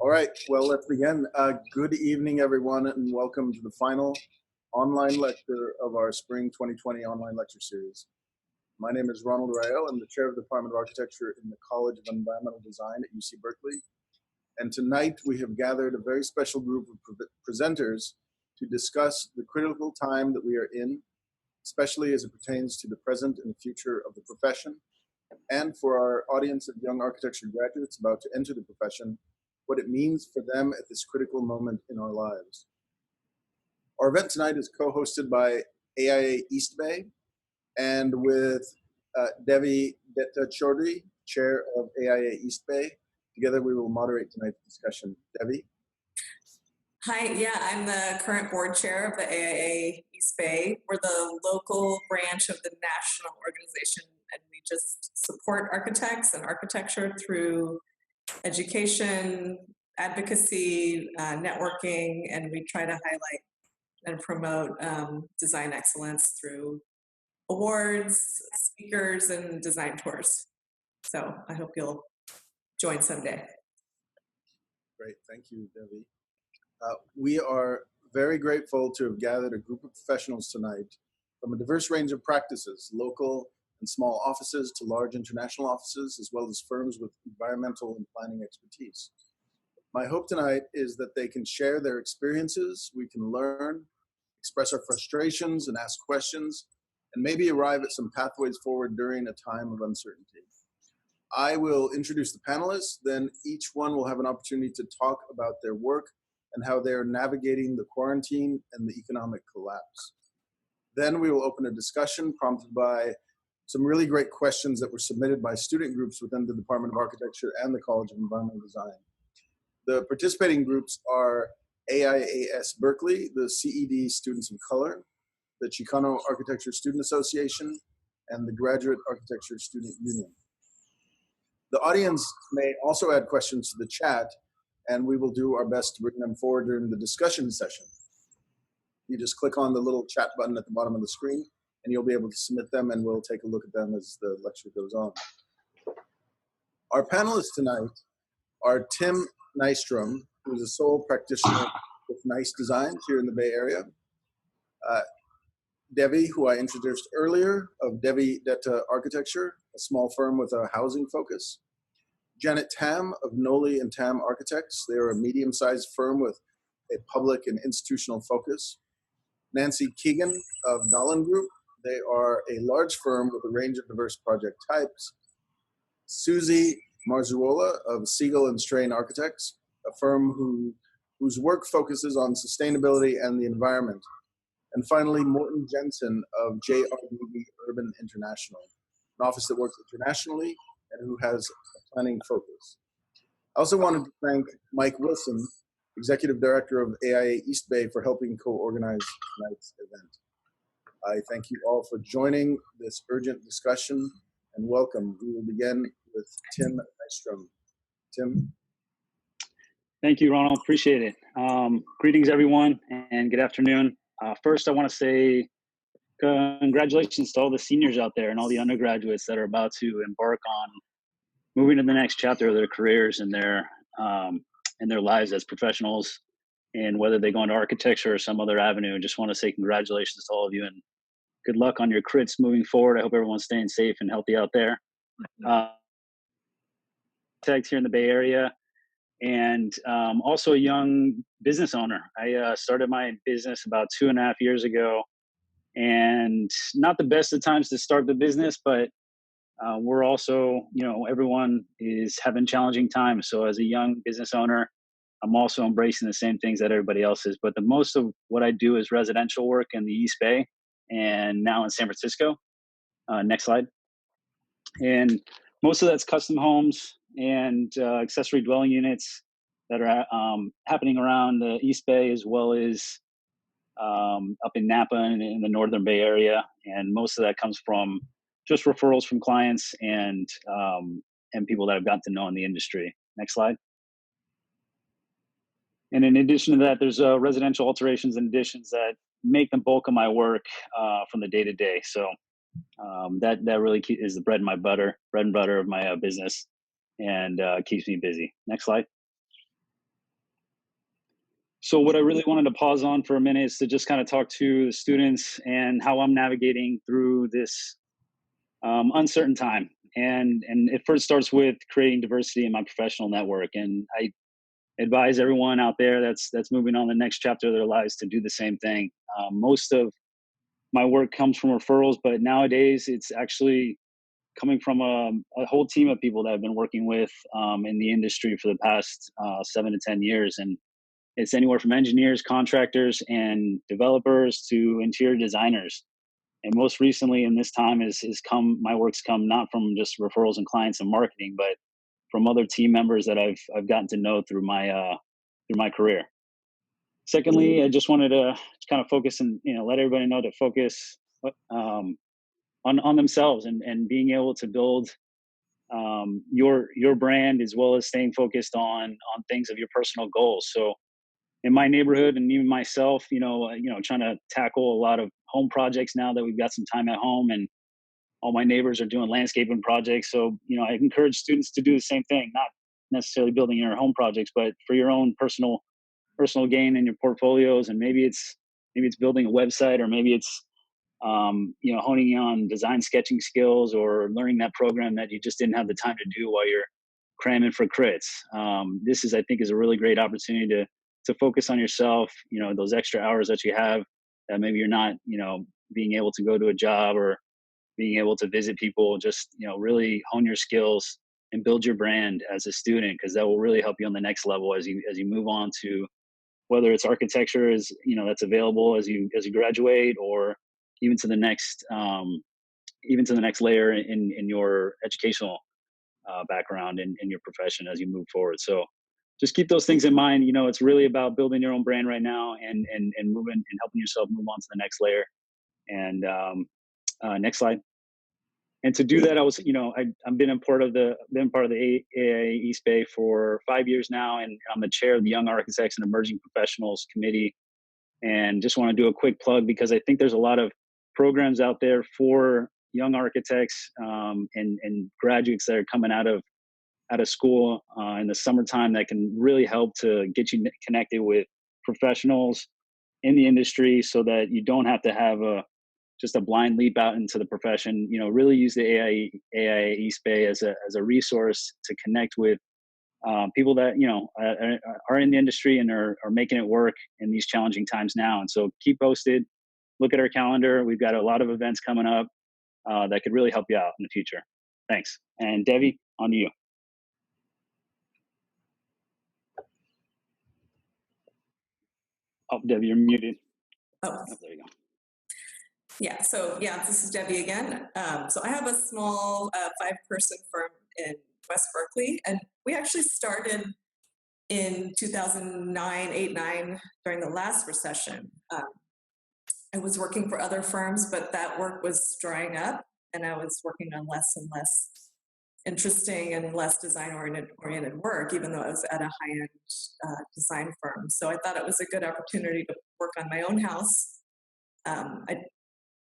All right, well, let's begin. Good evening, everyone, and welcome to the final online lecture of our Spring 2020 online lecture series. My name is Ronald Rael. I'm the chair of the Department of Architecture in the College of Environmental Design at UC Berkeley. And tonight we have gathered a very special group of presenters to discuss the critical time that we are in, especially as it pertains to the present and future of the profession, and for our audience of young architecture graduates about to enter the profession, what it means for them at this critical moment in our lives. Our event tonight is co-hosted by AIA East Bay and with Devi Chaudhary, chair of AIA East Bay. Together we will moderate tonight's discussion. Devi? Hi, yeah, I'm the current board chair of the AIA East Bay. We're the local branch of the national organization, and we just support architects and architecture through education, advocacy, networking, and we try to highlight and promote design excellence through awards, speakers, and design tours. So I hope you'll join someday. Great, thank you, Devi. We are very grateful to have gathered a group of professionals tonight from a diverse range of practices, local and small offices to large international offices, as well as firms with environmental and planning expertise. My hope tonight is that they can share their experiences, we can learn, express our frustrations and ask questions, and maybe arrive at some pathways forward during a time of uncertainty. I will introduce the panelists, then each one will have an opportunity to talk about their work and how they're navigating the quarantine and the economic collapse. Then we will open a discussion prompted by some really great questions that were submitted by student groups within the Department of Architecture and the College of Environmental Design. The participating groups are AIAS Berkeley, the CED Students of Color, the Chicano Architecture Student Association, and the Graduate Architecture Student Union. The audience may also add questions to the chat, and we will do our best to bring them forward during the discussion session. You just click on the little chat button at the bottom of the screen, and you'll be able to submit them, and we'll take a look at them as the lecture goes on. Our panelists tonight are Tim Nystom, who's a sole practitioner with NYS Designs here in the Bay Area. Devi, who I introduced earlier, of Devi Dutta Architecture, a small firm with a housing focus. Janet Tam of Noll and Tam Architects. They are a medium-sized firm with a public and institutional focus. Nancy Keenan of Dahlin Group. They are a large firm with a range of diverse project types. Susi Maruzola of Siegel and Strain Architects, a firm whose work focuses on sustainability and the environment. And finally, Morten Jensen of JRDV Urban International, an office that works internationally and who has a planning focus. I also wanted to thank Mike Wilson, Executive Director of AIA East Bay, for helping co-organize tonight's event. I thank you all for joining this urgent discussion and welcome. We will begin with Tim Nystom. Tim? Thank you, Ronald. Appreciate it. Greetings, everyone, and good afternoon. First, I want to say congratulations to all the seniors out there and all the undergraduates that are about to embark on moving to the next chapter of their careers and their lives as professionals, and whether they go into architecture or some other avenue. I just want to say congratulations to all of you and good luck on your crits moving forward. I hope everyone's staying safe and healthy out there. Tags here in the Bay Area, and also a young business owner. I started my business about 2.5 years ago, and not the best of times to start the business, but we're also, everyone is having challenging times. So as a young business owner, I'm also embracing the same things that everybody else is. But the most of what I do is residential work in the East Bay and now in San Francisco. Next slide. And most of that's custom homes and accessory dwelling units that are happening around the East Bay, as well as up in Napa and in the Northern Bay Area. And most of that comes from just referrals from clients and people that I've gotten to know in the industry. Next slide. And in addition to that, there's residential alterations and additions that make the bulk of my work from the day to day. So that really is the bread and butter of my business, and keeps me busy. Next slide. So what I really wanted to pause on for a minute is to just kind of talk to the students and how I'm navigating through this uncertain time. And it first starts with creating diversity in my professional network. And I advise everyone out there that's moving on the next chapter of their lives to do the same thing. Most of my work comes from referrals, but nowadays it's actually coming from a whole team of people that I've been working with in the industry for the past 7 to 10 years. And it's anywhere from engineers, contractors, and developers to interior designers. And most recently in this time my work's come not from just referrals and clients and marketing, but from other team members that I've gotten to know through my career. Secondly, I just wanted to kind of focus and let everybody know to focus on themselves and being able to build your brand, as well as staying focused on things of your personal goals. So in my neighborhood and even myself, trying to tackle a lot of home projects now that we've got some time at home, and all my neighbors are doing landscaping projects. So, I encourage students to do the same thing, not necessarily building your home projects, but for your own personal gain in your portfolios. And maybe it's building a website, or maybe it's, honing on design sketching skills, or learning that program that you just didn't have the time to do while you're cramming for crits. This I think is a really great opportunity to focus on yourself, those extra hours that you have that maybe you're not, being able to go to a job or being able to visit people. Just, really hone your skills and build your brand as a student, because that will really help you on the next level as you move on to, whether it's architecture is, that's available as you graduate, or even to the next layer in your educational background and in your profession as you move forward. So just keep those things in mind. It's really about building your own brand right now, and moving and helping yourself move on to the next layer. And next slide. And to do that, I've been part of the AIA East Bay for 5 years now, and I'm the chair of the Young Architects and Emerging Professionals Committee. And just want to do a quick plug, because I think there's a lot of programs out there for young architects and graduates that are coming out of school in the summertime that can really help to get you connected with professionals in the industry, so that you don't have to have just a blind leap out into the profession. Really use the AIA East Bay as a resource to connect with people that are in the industry and are making it work in these challenging times now. And so keep posted, look at our calendar. We've got a lot of events coming up that could really help you out in the future. Thanks. And Devi, on to you. Oh, Devi, you're muted. Oh, There you go. yeah. So this is Devi again. So I have a small 5-person firm in West Berkeley, and we actually started in 2009, 8, 9, during the last recession. I was working for other firms, but that work was drying up, and I was working on less and less interesting and less design-oriented work, even though I was at a high-end design firm. So I thought it was a good opportunity to work on my own house. I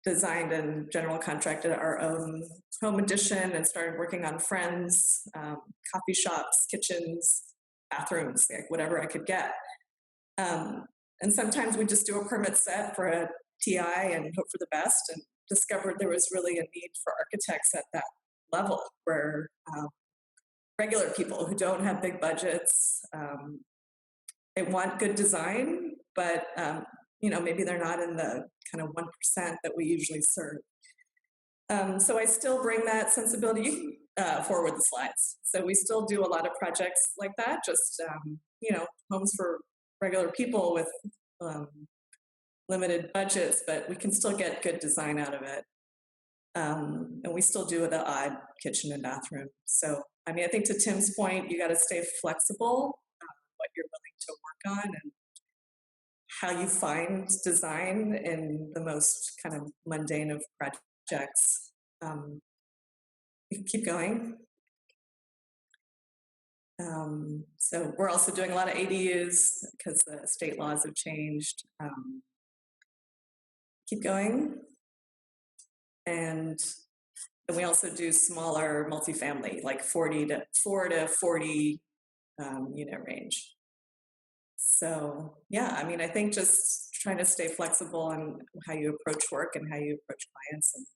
designed and general contracted our own home addition and started working on friends, coffee shops, kitchens, bathrooms, like whatever I could get. And sometimes we just do a permit set for a TI and hope for the best, and discovered there was really a need for architects at that level, where regular people who don't have big budgets, they want good design, but maybe they're not in the kind of 1% that we usually serve. So I still bring that sensibility. You can forward the slides. So we still do a lot of projects like that, just homes for regular people with limited budgets, but we can still get good design out of it. And we still do the odd kitchen and bathroom. So, I think to Tim's point, you got to stay flexible, what you're willing to work on, and how you find design in the most kind of mundane of projects. You can keep going. So we're also doing a lot of ADUs because the state laws have changed. Keep going. And we also do smaller multifamily, like 4 to 40 unit range. So yeah, I mean, I think just trying to stay flexible in how you approach work and how you approach clients, and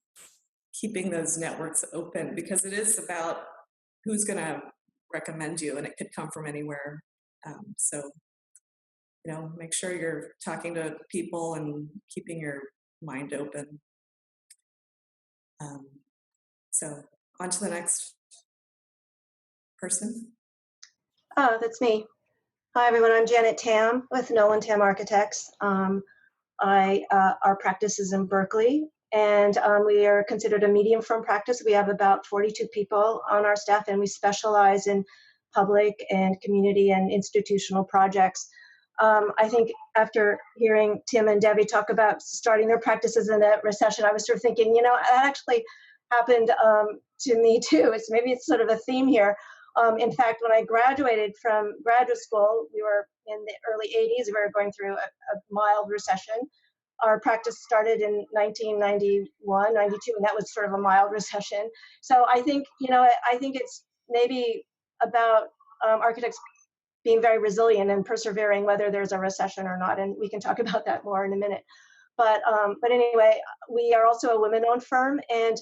keeping those networks open, because it is about who's going to recommend you, and it could come from anywhere. So, you know, make sure you're talking to people and keeping your mind open. So on to the next person. Oh, that's me. Hi, everyone. I'm Janet Tam with Noll and Tam Architects. Our practice is in Berkeley, and we are considered a medium firm practice. We have about 42 people on our staff, and we specialize in public and community and institutional projects. I think after hearing Tim and Devi talk about starting their practices in a recession, I was sort of thinking, you know, that actually happened to me too. Maybe it's sort of a theme here. In fact, when I graduated from graduate school, we were in the early 80s. We were going through a mild recession. Our practice started in 1991, 92, and that was sort of a mild recession. So I think, you know, I think it's maybe about architects being very resilient and persevering, whether there's a recession or not. And we can talk about that more in a minute. But anyway, we are also a women-owned firm, and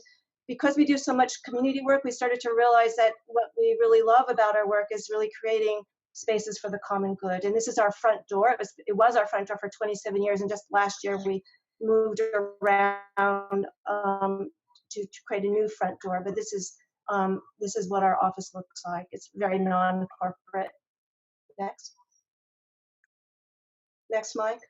because we do so much community work, we started to realize that what we really love about our work is really creating spaces for the common good. And this is our front door. It was our front door for 27 years, and just last year we moved around to create a new front door. But this is what our office looks like. It's very non-corporate. Next, Mike.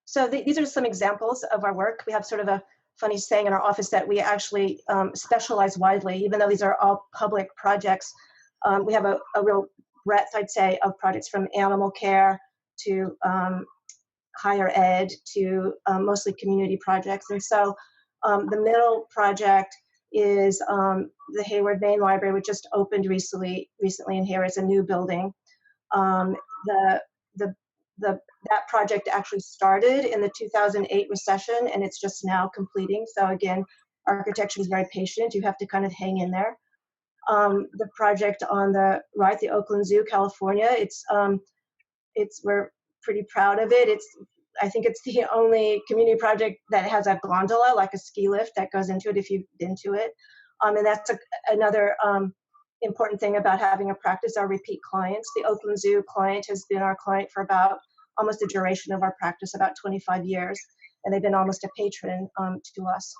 So these are some examples of our work. We have sort of a funny saying in our office that we actually specialize widely, even though these are all public projects. We have a real breadth, I'd say, of projects from animal care to higher ed to mostly community projects. And so the middle project is the Hayward Main Library, which just opened recently in here. It's a new building. That project actually started in the 2008 recession, and it's just now completing. So again, architecture is very patient. You have to kind of hang in there. The project on the right, the Oakland Zoo, California, we're pretty proud of it. I think it's the only community project that has a gondola, like a ski lift that goes into it if you've been to it. And that's another important thing about having a practice, our repeat clients. The Oakland Zoo client has been our client for about almost the duration of our practice, about 25 years, and they've been almost a patron to us.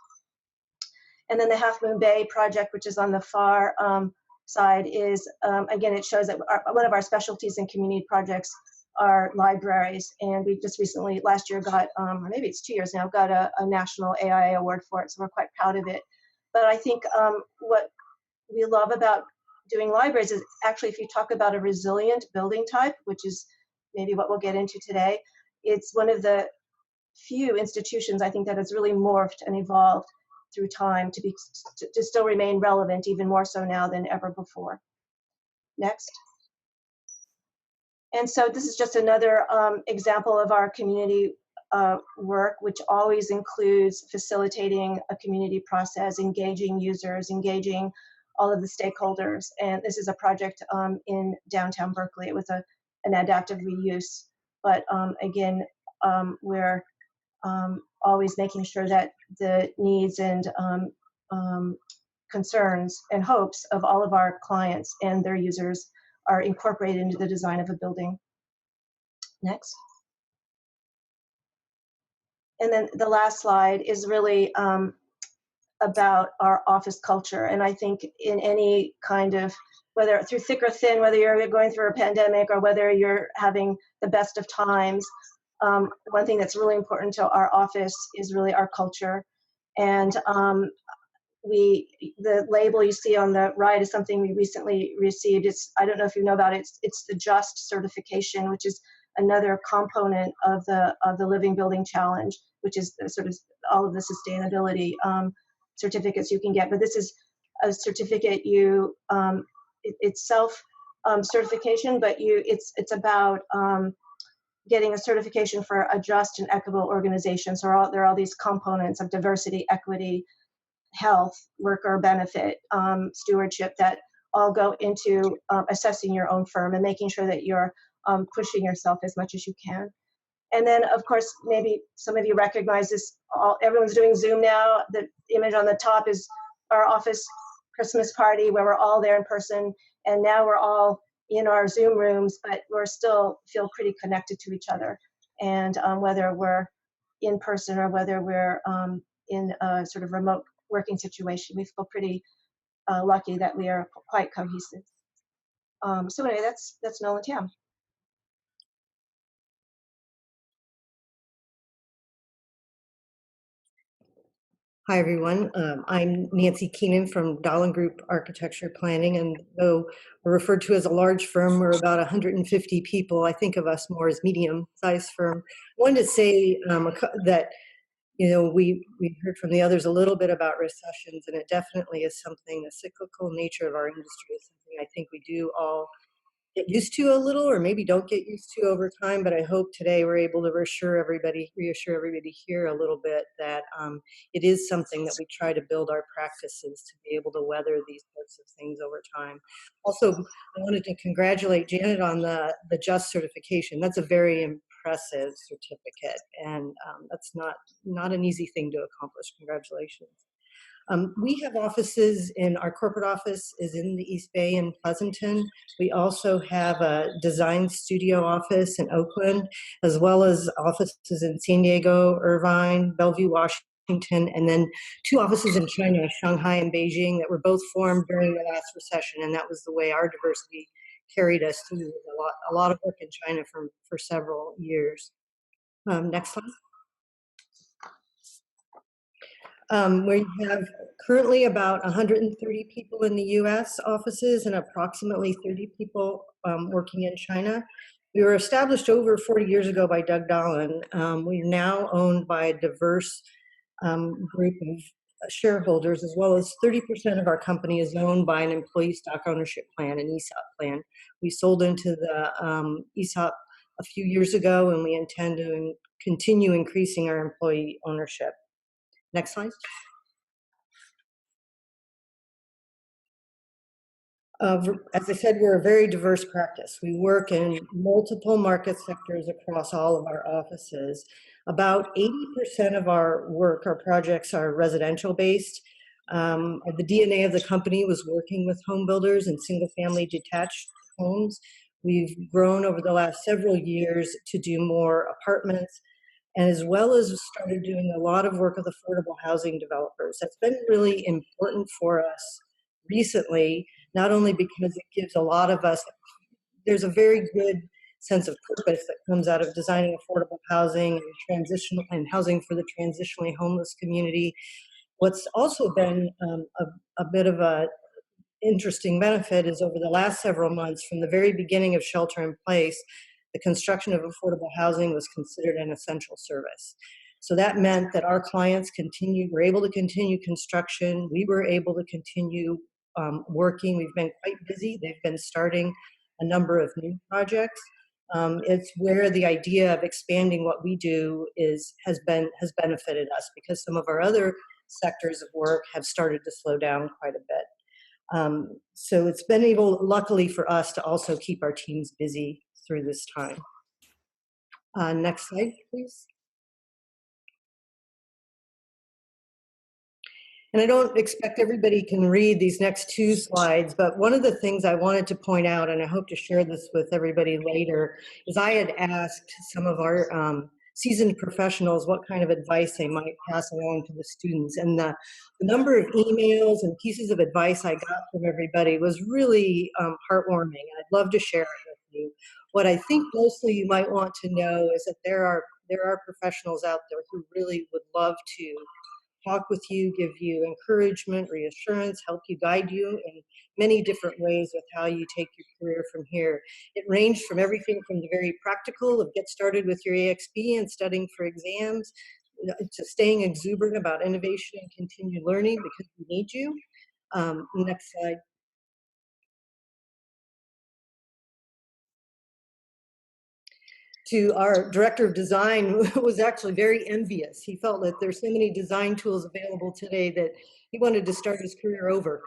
And then the Half Moon Bay project, which is on the far side, is, again, it shows that one of our specialties in community projects are libraries, and we just recently, last year, got, or maybe it's 2 years now, got a national AIA award for it, so we're quite proud of it. But I think what we love about doing libraries is actually, if you talk about a resilient building type, which is maybe what we'll get into today, it's one of the few institutions I think that has really morphed and evolved through time to still remain relevant, even more so now than ever before. Next. And so this is just another example of our community work, which always includes facilitating a community process, engaging users, engaging all of the stakeholders. And this is a project in downtown Berkeley. It was an adaptive reuse. But again, we're always making sure that the needs and concerns and hopes of all of our clients and their users are incorporated into the design of a building. Next. And then the last slide is really about our office culture. And I think in any kind of, whether through thick or thin, whether you're going through a pandemic or whether you're having the best of times, one thing that's really important to our office is really our culture. And the label you see on the right is something we recently received. I don't know if you know about it. It's the JUST certification, which is another component of the Living Building Challenge, which is sort of all of the sustainability certificates you can get. But this is a certificate it's self certification, but it's about getting a certification for a just and equitable organization. So there are all these components of diversity, equity, health, worker benefit, stewardship that all go into assessing your own firm and making sure that you're pushing yourself as much as you can. And then, of course, maybe some of you recognize this. Everyone's doing Zoom now. The image on the top is our office Christmas party where we're all there in person. And now we're all in our Zoom rooms, but we're still feel pretty connected to each other. And whether we're in person or whether we're in a sort of remote working situation, we feel pretty lucky that we are quite cohesive. So anyway, that's Noll and Tam. Hi, everyone. I'm Nancy Keenan from Dahlin Group Architecture Planning, and though we're referred to as a large firm, we're about 150 people. I think of us more as medium-sized firm. I wanted to say that, you know, we heard from the others a little bit about recessions, and it definitely is something, the cyclical nature of our industry is something I think we do all get used to a little, or maybe don't get used to over time. But I hope today we're able to reassure everybody here a little bit that it is something that we try to build our practices to be able to weather these sorts of things over time. Also, I wanted to congratulate Janet on the JUST certification. That's a very impressive certificate, and that's not an easy thing to accomplish. Congratulations. We have offices our corporate office is in the East Bay in Pleasanton. We also have a design studio office in Oakland, as well as offices in San Diego, Irvine, Bellevue, Washington, and then 2 offices in China, Shanghai and Beijing, that were both formed during the last recession, and that was the way our diversity carried us through a lot of work in China for several years. Next slide. We have currently about 130 people in the US offices and approximately 30 people working in China. We were established over 40 years ago by Doug Dahlin. We're now owned by a diverse group of shareholders, as well as 30% of our company is owned by an employee stock ownership plan, an ESOP plan. We sold into the ESOP a few years ago, and we intend to continue increasing our employee ownership. Next slide. As I said, we're a very diverse practice. We work in multiple market sectors across all of our offices. About 80% of our work, our projects are residential based. The DNA of the company was working with home builders and single family detached homes. We've grown over the last several years to do more apartments, and as well as started doing a lot of work with affordable housing developers. That's been really important for us recently, not only because it gives a lot of us, there's a very good sense of purpose that comes out of designing affordable housing and housing for the transitionally homeless community. What's also been a bit of a interesting benefit is over the last several months, from the very beginning of shelter in place, the construction of affordable housing was considered an essential service. So that meant that our clients were able to continue construction. We were able to continue working. We've been quite busy. They've been starting a number of new projects. It's where the idea of expanding what we do has benefited us, because some of our other sectors of work have started to slow down quite a bit. So it's been able, luckily for us, to also keep our teams busy through this time. Next slide, please. And I don't expect everybody can read these next 2 slides, but one of the things I wanted to point out, and I hope to share this with everybody later, is I had asked some of our seasoned professionals what kind of advice they might pass along to the students. And the number of emails and pieces of advice I got from everybody was really heartwarming. I'd love to share it with you. What I think mostly you might want to know is that there are professionals out there who really would love to talk with you, give you encouragement, reassurance, help you, guide you in many different ways with how you take your career from here. It ranged from everything from the very practical of get started with your AXP and studying for exams, to staying exuberant about innovation and continued learning because we need you. Next slide. to our director of design was actually very envious. He felt that there's so many design tools available today that he wanted to start his career over.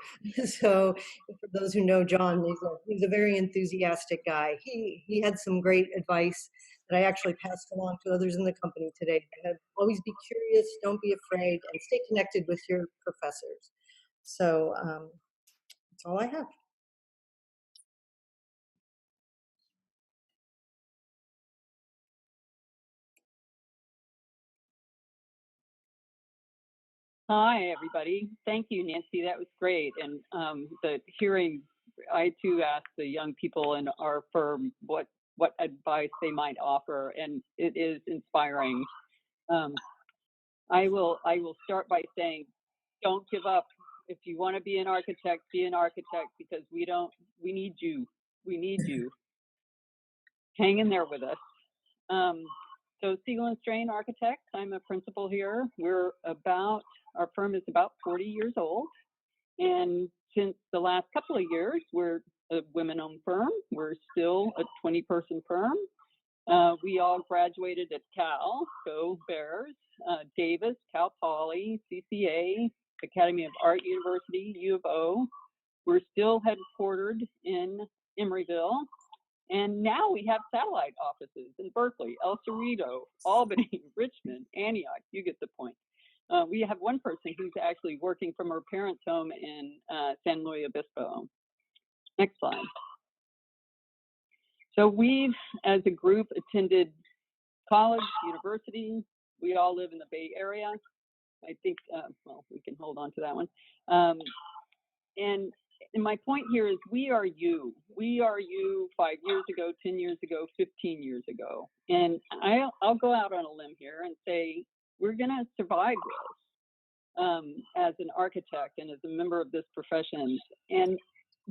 So for those who know John, he's a very enthusiastic guy. He had some great advice that I actually passed along to others in the company today. Always be curious, don't be afraid, and stay connected with your professors. So that's all I have. Hi, everybody. Thank you, Nancy. That was great. And the hearing, I too asked the young people in our firm what advice they might offer, and it is inspiring. I will start by saying, don't give up. If you want to be an architect, because we need you. We need you. Hang in there with us. So Siegel and Strain Architects, I'm a principal here. Our firm is about 40 years old. And since the last couple of years, we're a women-owned firm. We're still a 20-person firm. We all graduated at Cal, go Bears, Davis, Cal Poly, CCA, Academy of Art University, U of O. We're still headquartered in Emeryville. And now we have satellite offices in Berkeley, El Cerrito, Albany, Richmond, Antioch. You get the point. We have one person who's actually working from her parents' home in San Luis Obispo. Next slide. So we've, as a group, attended college, university. We all live in the Bay Area. I think, well, we can hold on to that one. And my point here is we are you. We are you 5 years ago, 10 years ago, 15 years ago. And I'll go out on a limb here and say, we're gonna survive this as an architect and as a member of this profession. And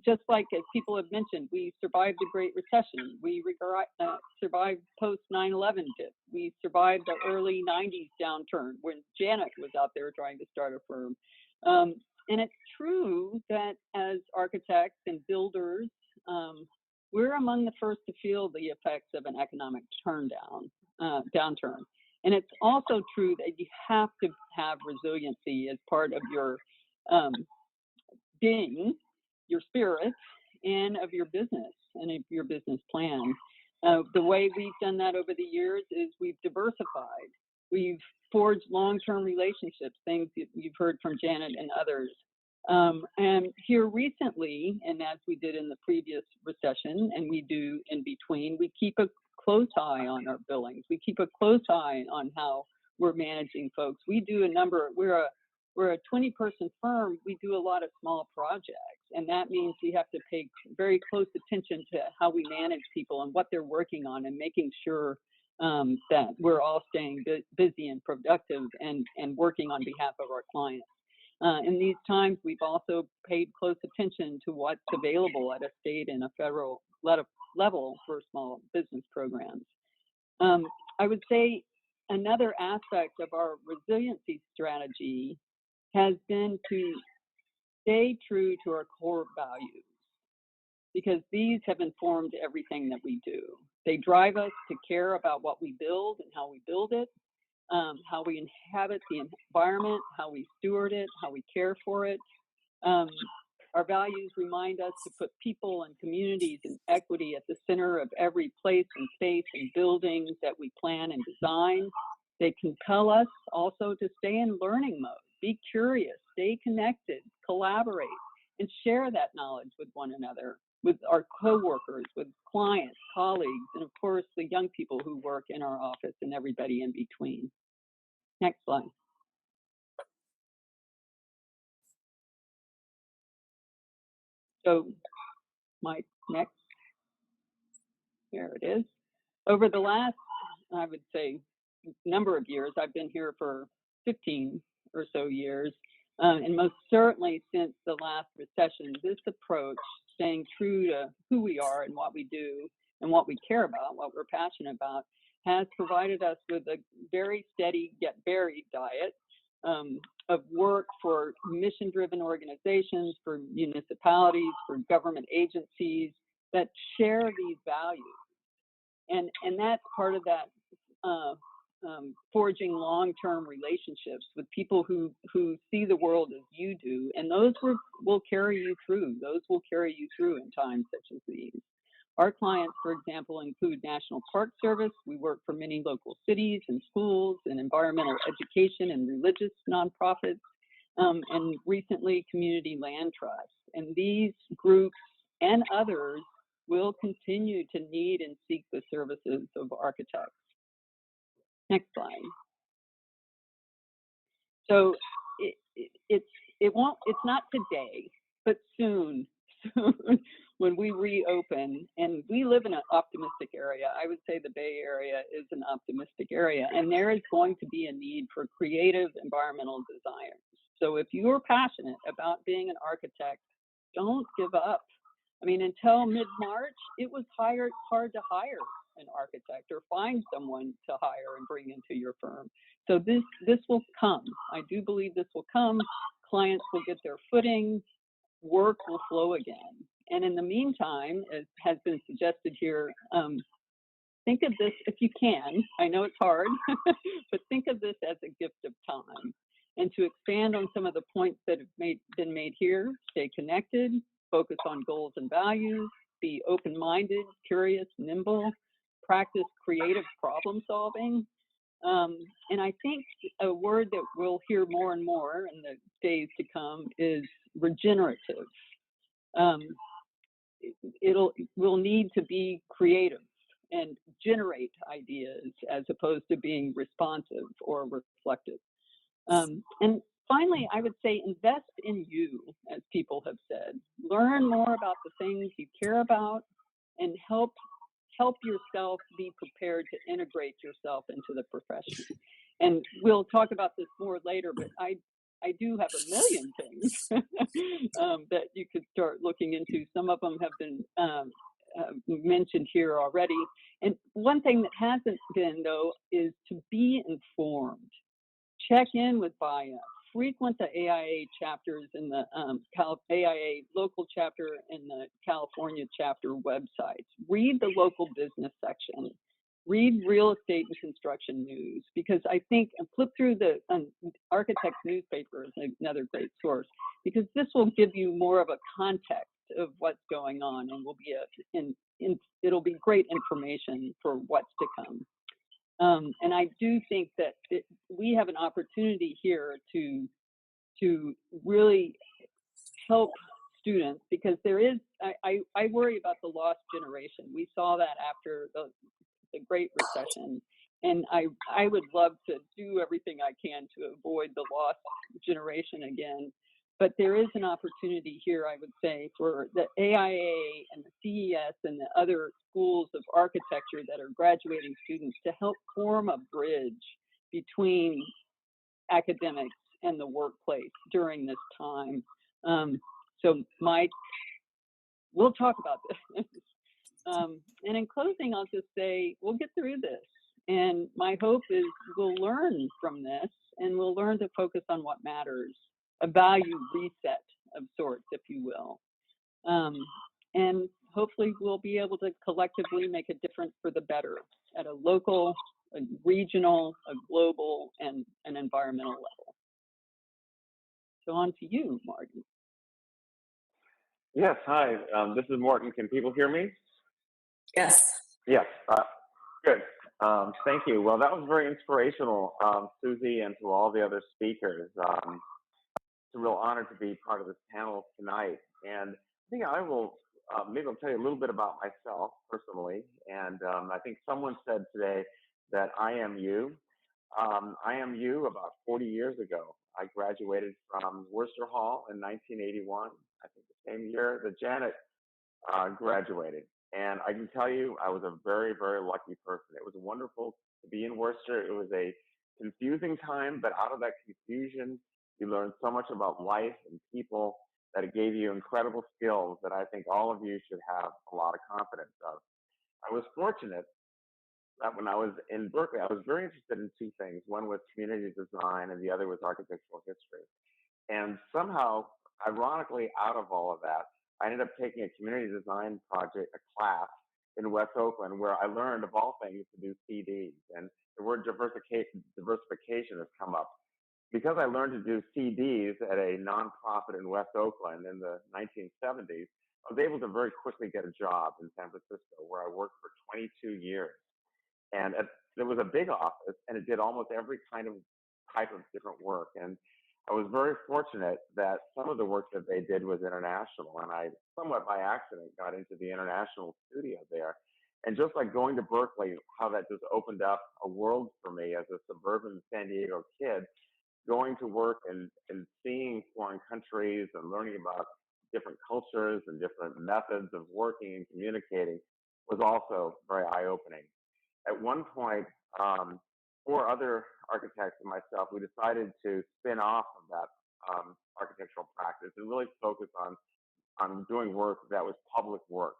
just like as people have mentioned, we survived the Great Recession. We survived post 9/11 dip. We survived the early 90s downturn when Janet was out there trying to start a firm. And it's true that as architects and builders, we're among the first to feel the effects of an economic downturn. And it's also true that you have to have resiliency as part of your being, your spirit, and of your business and of your business plan. The way we've done that over the years is we've diversified. We've forged long-term relationships, things that you've heard from Janet and others. And here recently, and as we did in the previous recession, and we do in between, we keep a close eye on our billings. We keep a close eye on how we're managing folks. We do we're a 20-person firm. We do a lot of small projects, and that means we have to pay very close attention to how we manage people and what they're working on, and making sure that we're all staying busy and productive and working on behalf of our clients. In these times, we've also paid close attention to what's available at a state and a federal level for small business programs. I would say another aspect of our resiliency strategy has been to stay true to our core values, because these have informed everything that we do. They drive us to care about what we build and how we build it, how we inhabit the environment, how we steward it, how we care for it. Our values remind us to put people and communities and equity at the center of every place and space and buildings that we plan and design. They compel us also to stay in learning mode, be curious, stay connected, collaborate, and share that knowledge with one another, with our coworkers, with clients, colleagues, and of course, the young people who work in our office and everybody in between. Next slide. So, Mike, next. Here it is. Over the last, I would say, number of years, I've been here for 15 or so years, and most certainly since the last recession, this approach, staying true to who we are and what we do and what we care about, what we're passionate about, has provided us with a very steady yet varied diet of work for mission-driven organizations, for municipalities, for government agencies that share these values. And that's part of that forging long-term relationships with people who see the world as you do, and those will carry you through. Those will carry you through in times such as these. Our clients, for example, include National Park Service. We work for many local cities and schools and environmental education and religious nonprofits, and recently community land trusts. And these groups and others will continue to need and seek the services of architects. Next slide. So it's not today, but soon when we reopen, and we live in an optimistic area. I would say the Bay Area is an optimistic area, and there is going to be a need for creative environmental designers. So if you're passionate about being an architect, don't give up. I mean, until mid-March, it was hard to hire an architect or find someone to hire and bring into your firm. So this will come. I do believe this will come. Clients will get their footing. Work will flow again. And in the meantime, as has been suggested here, think of this, if you can, I know it's hard, but think of this as a gift of time. And to expand on some of the points that have been made here, stay connected, focus on goals and values, be open-minded, curious, nimble, practice creative problem solving. And I think a word that we'll hear more and more in the days to come is regenerative. We'll need to be creative and generate ideas as opposed to being responsive or reflective. And finally, I would say invest in you, as people have said. Learn more about the things you care about and help yourself be prepared to integrate yourself into the profession. And we'll talk about this more later, but I do have a million things that you could start looking into. Some of them have been mentioned here already. And one thing that hasn't been, though, is to be informed. Check in with BIA. Frequent the AIA chapters in the AIA local chapter and the California chapter websites. Read the local business section. Read real estate and construction news, because I think, and flip through the Architects newspaper is another great source, because this will give you more of a context of what's going on, and will be it'll be great information for what's to come. And I do think that we have an opportunity here to really help students, because there is, I worry about the lost generation. We saw that after the Great Recession, and I would love to do everything I can to avoid the lost generation again. But there is an opportunity here, I would say, for the AIA and the CES and the other schools of architecture that are graduating students to help form a bridge between academics and the workplace during this time. So Mike, we'll talk about this. And in closing, I'll just say, we'll get through this. And my hope is we'll learn from this, and we'll learn to focus on what matters, a value reset of sorts, if you will. And hopefully we'll be able to collectively make a difference for the better at a local, a regional, a global, and an environmental level. So on to you, Morten. Yes, hi, this is Morten. Can people hear me? Yes. Yes, good. Thank you. Well, that was very inspirational, Susi, and to all the other speakers. It's a real honor to be part of this panel tonight. And I think I will, maybe I'll tell you a little bit about myself personally. And I think someone said today that I am you. I am you about 40 years ago. I graduated from Worcester Hall in 1981. I think the same year that Janet graduated. And I can tell you, I was a very, very lucky person. It was wonderful to be in Worcester. It was a confusing time, but out of that confusion, you learned so much about life and people that it gave you incredible skills that I think all of you should have a lot of confidence of. I was fortunate that when I was in Berkeley, I was very interested in two things. One was community design, and the other was architectural history. And somehow, ironically, out of all of that, I ended up taking a community design project, a class in West Oakland, where I learned of all things to do CDs. And the word diversification has come up. Because I learned to do CDs at a nonprofit in West Oakland in the 1970s, I was able to very quickly get a job in San Francisco, where I worked for 22 years. And it was a big office, and it did almost every kind of type of different work. And I was very fortunate that some of the work that they did was international, and I, somewhat by accident, got into the international studio there. And just like going to Berkeley, how that just opened up a world for me as a suburban San Diego kid, going to work and seeing foreign countries and learning about different cultures and different methods of working and communicating was also very eye-opening. At one point, 4 other architects and myself, we decided to spin off of that architectural practice and really focus on doing work that was public work,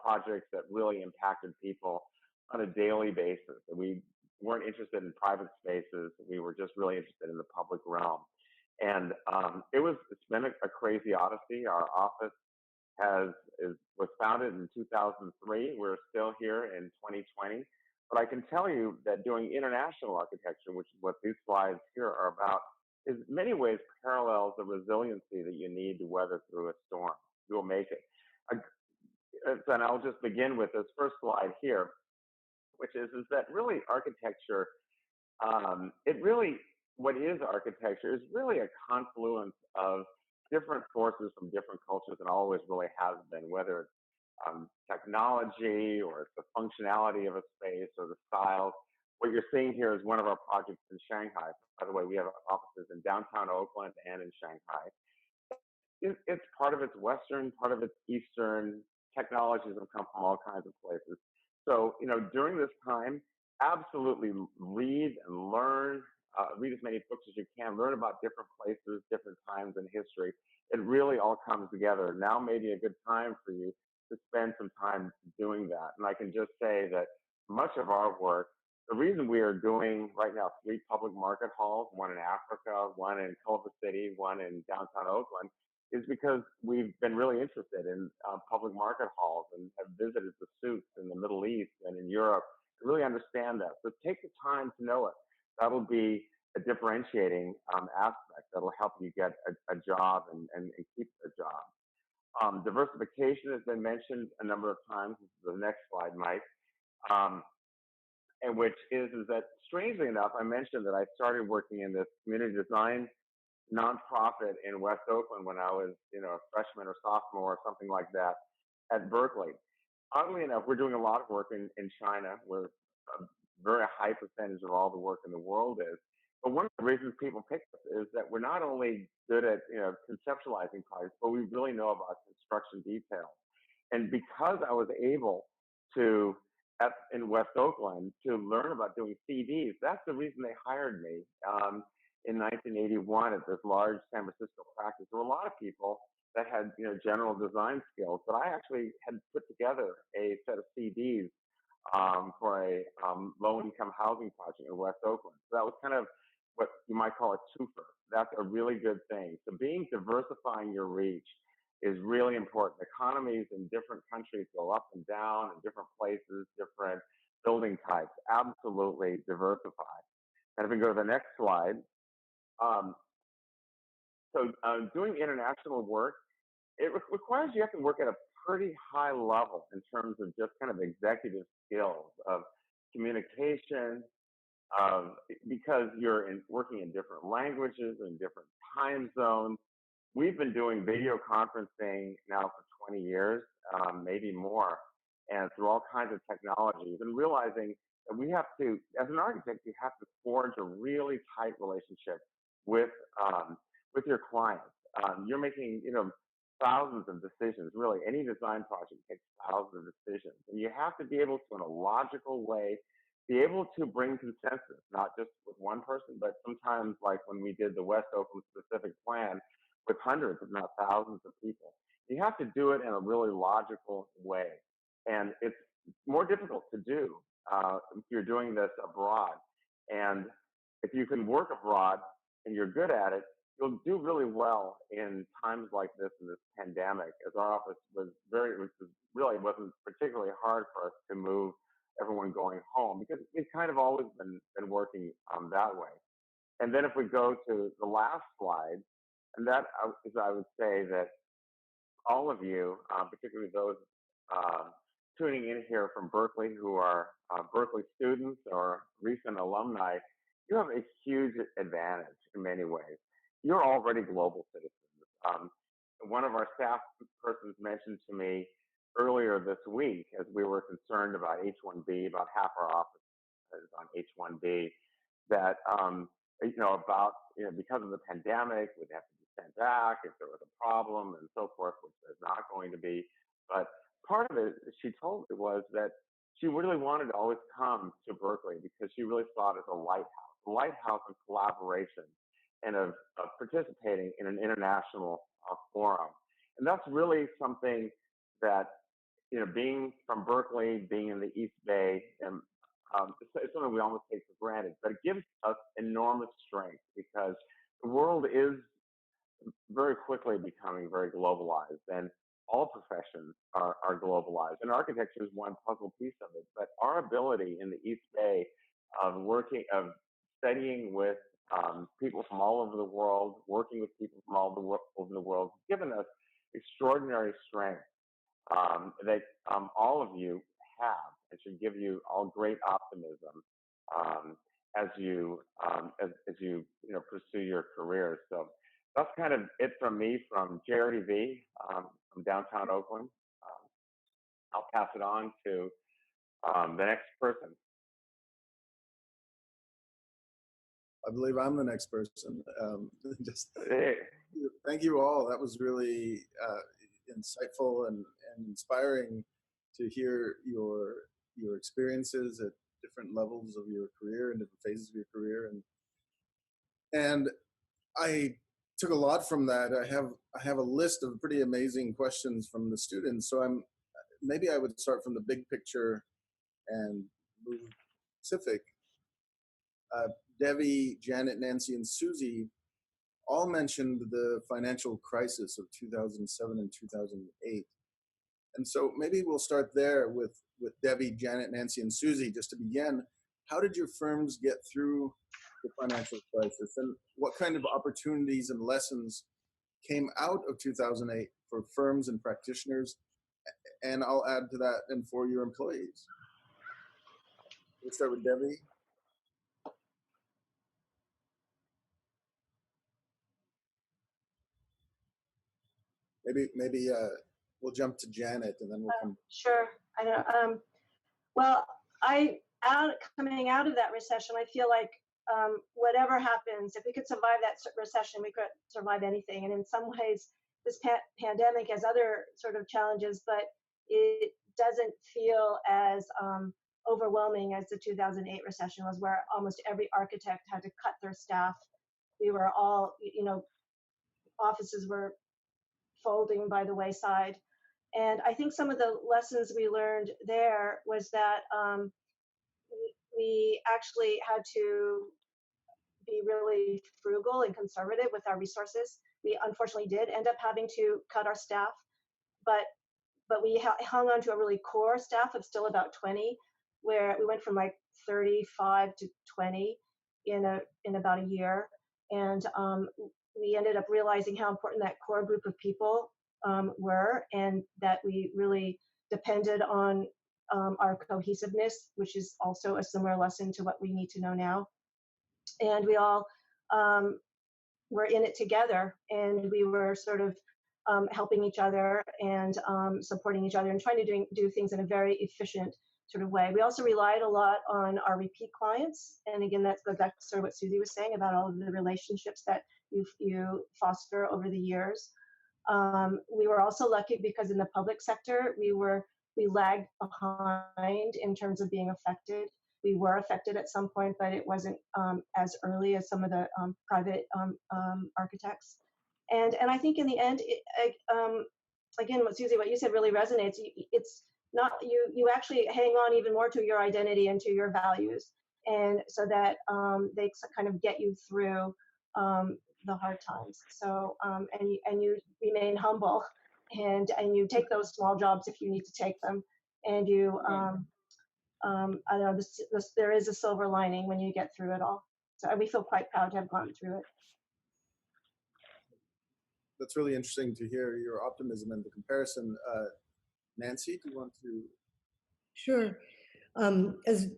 projects that really impacted people on a daily basis. And we weren't interested in private spaces. We were just really interested in the public realm. And it's been a crazy odyssey. Our office was founded in 2003. We're still here in 2020. But I can tell you that doing international architecture, which is what these slides here are about, is in many ways parallels the resiliency that you need to weather through a storm. You'll make it. And I'll just begin with this first slide here, which is that really architecture, what is architecture is really a confluence of different forces from different cultures, and always really has been, whether it's technology or it's the functionality of a space or the style. What you're seeing here is one of our projects in Shanghai. By the way, we have offices in downtown Oakland and in Shanghai. It's part of its Western, part of its Eastern. Technologies have come from all kinds of places. So, during this time, absolutely read and learn, read as many books as you can, learn about different places, different times in history. It really all comes together. Now may be a good time for you to spend some time doing that. And I can just say that much of our work, the reason we are doing right now 3 public market halls, one in Africa, one in Culver City, one in downtown Oakland, is because we've been really interested in public market halls and have visited the suits in the Middle East and in Europe to really understand that. So take the time to know it. That'll be a differentiating aspect that'll help you get a job and keep a job. Diversification has been mentioned a number of times. This is the next slide, Mike. And which is that, strangely enough, I mentioned that I started working in this community design nonprofit in West Oakland when I was, a freshman or sophomore or something like that at Berkeley. Oddly enough, we're doing a lot of work in China, where a very high percentage of all the work in the world is. But one of the reasons people pick us is that we're not only good at, conceptualizing projects, but we really know about construction details. And because I was able to, in West Oakland, to learn about doing CDs, that's the reason they hired me. In 1981 at this large San Francisco practice, there were a lot of people that had general design skills, but I actually had put together a set of CDs for a low-income housing project in West Oakland. So that was kind of what you might call a twofer. That's a really good thing. So diversifying your reach is really important. Economies in different countries go up and down in different places, different building types. Absolutely diversify. And if we go to the next slide. Doing international work, it requires you have to work at a pretty high level in terms of just kind of executive skills of communication, because you're working in different languages and different time zones. We've been doing video conferencing now for 20 years, maybe more, and through all kinds of technologies, and realizing that we have to, as an architect, you have to forge a really tight relationship with your clients. You're making, thousands of decisions. Really, any design project takes thousands of decisions, and you have to be able to, in a logical way, be able to bring consensus, not just with one person, but sometimes, like when we did the West Oakland specific plan, with hundreds, if not thousands of people. You have to do it in a really logical way, and it's more difficult to do if you're doing this abroad. And if you can work abroad and you're good at it, you'll do really well in times like this, in this pandemic, as our office really wasn't particularly hard for us to move everyone going home, because we've kind of always been working that way. And then if we go to the last slide, and that is, I would say that all of you, particularly those tuning in here from Berkeley who are Berkeley students or recent alumni, you have a huge advantage in many ways. You're already global citizens. One of our staff persons mentioned to me earlier this week, as we were concerned about H-1B, about half our office is on H-1B, that because of the pandemic, we'd have to be sent back if there was a problem and so forth, which there's not going to be. But part of it, she told me, was that she really wanted to always come to Berkeley because she really saw it as a lighthouse of collaboration and of participating in an international forum. And that's really something that, being from Berkeley, being in the East Bay, and it's something we almost take for granted, but it gives us enormous strength because the world is very quickly becoming very globalized, and all professions are globalized, and architecture is one puzzle piece of it. But our ability in the East Bay of studying with people from all over the world, working with people from all over the world, has given us extraordinary strength that all of you have, and should give you all great optimism as you pursue your careers. So that's kind of it from me, from JRDV, from downtown Oakland. I'll pass it on to the next person. I believe I'm the next person. Hey. Thank you all. That was really insightful and inspiring to hear your experiences at different levels of your career and different phases of your career, and I took a lot from that. I have a list of pretty amazing questions from the students. So maybe I would start from the big picture and move specific. Devi, Janet, Nancy, and Susi all mentioned the financial crisis of 2007 and 2008. And so maybe we'll start there with Devi, Janet, Nancy, and Susi just to begin. How did your firms get through the financial crisis, and what kind of opportunities and lessons came out of 2008 for firms and practitioners? And I'll add to that, and for your employees. Let's start with Devi. Maybe we'll jump to Janet, and then we'll come. Sure. I know. Well, coming out of that recession, I feel like whatever happens, if we could survive that recession, we could survive anything. And in some ways, this pandemic has other sort of challenges, but it doesn't feel as overwhelming as the 2008 recession was, where almost every architect had to cut their staff. We were all, offices were folding by the wayside. And I think some of the lessons we learned there was that we actually had to be really frugal and conservative with our resources. We unfortunately did end up having to cut our staff, but we hung on to a really core staff of still about 20, where we went from like 35 to 20 in about a year. And we ended up realizing how important that core group of people were, and that we really depended on our cohesiveness, which is also a similar lesson to what we need to know now. And we all were in it together, and we were sort of helping each other and supporting each other and trying to do things in a very efficient sort of way. We also relied a lot on our repeat clients. And again, that goes back to sort of what Susi was saying about all of the relationships that you foster over the years. We were also lucky because in the public sector, we lagged behind in terms of being affected. We were affected at some point, but it wasn't as early as some of the private architects. And I think in the end, again, Susi, what you said really resonates. It's not, you actually hang on even more to your identity and to your values, and so that they kind of get you through the hard times. So, and you remain humble, and you take those small jobs if you need to take them, and you, I know there is a silver lining when you get through it all. So we feel quite proud to have gone through it. That's really interesting to hear your optimism and the comparison. Nancy, do you want to? Sure. As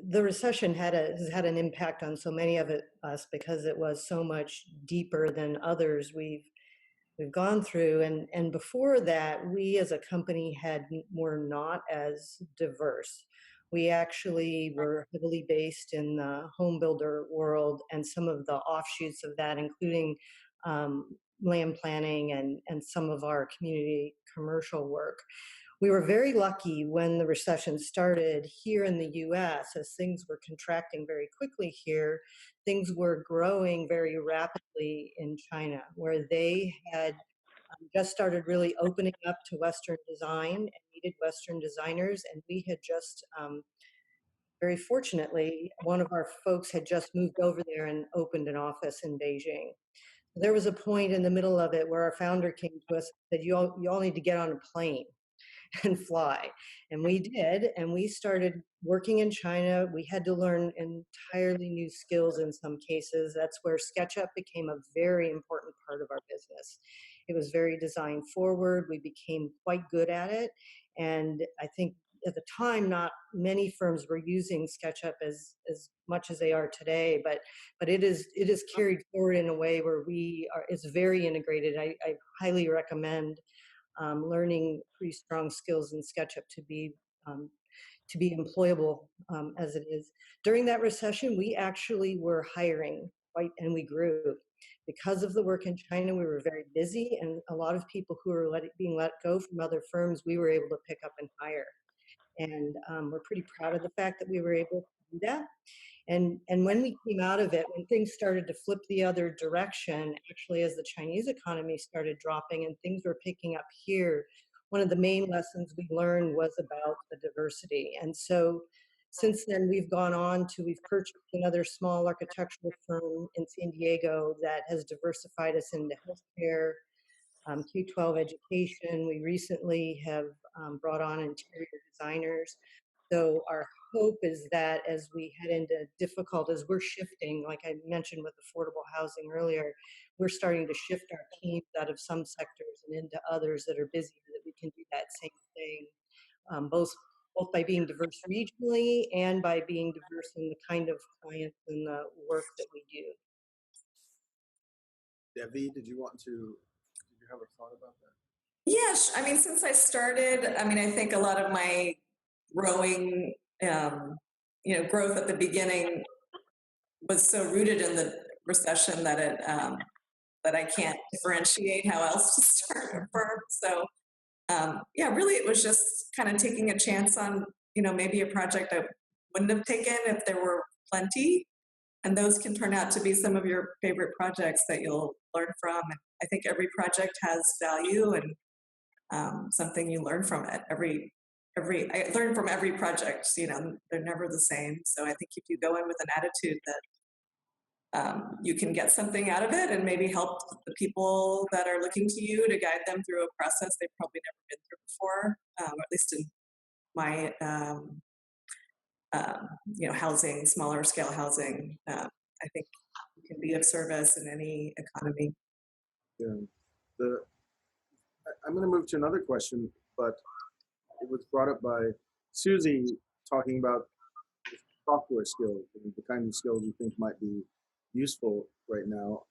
the recession has had an impact on so many of us because it was so much deeper than others we've gone through, and before that, we as a company were not as diverse. We actually were heavily based in the home builder world and some of the offshoots of that, including land planning and some of our community commercial work. We were very lucky when the recession started here in the US, as things were contracting very quickly here, things were growing very rapidly in China, where they had just started really opening up to Western design and needed Western designers. And we had just, very fortunately, one of our folks had just moved over there and opened an office in Beijing. There was a point in the middle of it where our founder came to us and said, you all need to get on a plane and fly. And we did, and we started working in China. We had to learn entirely new skills in some cases. That's where SketchUp became a very important part of our business. It was very design forward. We became quite good at it. And I think at the time, not many firms were using SketchUp as much as they are today, but it is carried forward in a way where it's very integrated. I highly recommend learning pretty strong skills in SketchUp to be employable as it is. During that recession, we actually were hiring and we grew. Because of the work in China, we were very busy, and a lot of people who were being let go from other firms, we were able to pick up and hire. And we're pretty proud of the fact that we were able to do that. And when we came out of it, when things started to flip the other direction, actually as the Chinese economy started dropping and things were picking up here, one of the main lessons we learned was about the diversity. And so since then, we've purchased another small architectural firm in San Diego that has diversified us into healthcare, K-12 education. We recently have brought on interior designers. So our hope is that as we head into as we're shifting, like I mentioned with affordable housing earlier, we're starting to shift our teams out of some sectors and into others that are busier, that we can do that same thing, both by being diverse regionally and by being diverse in the kind of clients and the work that we do. Devi, did you have a thought about that? Yes, I mean, since I started, I think a lot of my growing, growth at the beginning was so rooted in the recession that that I can't differentiate how else to start a firm. So, really, it was just kind of taking a chance on, maybe a project I wouldn't have taken if there were plenty. And those can turn out to be some of your favorite projects that you'll learn from. And I think every project has value and something you learn from it. I learn from every project, they're never the same. So I think if you go in with an attitude that you can get something out of it and maybe help the people that are looking to you to guide them through a process they've probably never been through before, or at least in my, housing, smaller scale housing, I think you can be of service in any economy. Yeah. I'm going to move to another question, but it was brought up by Susi talking about software skills and the kind of skills you think might be useful right now.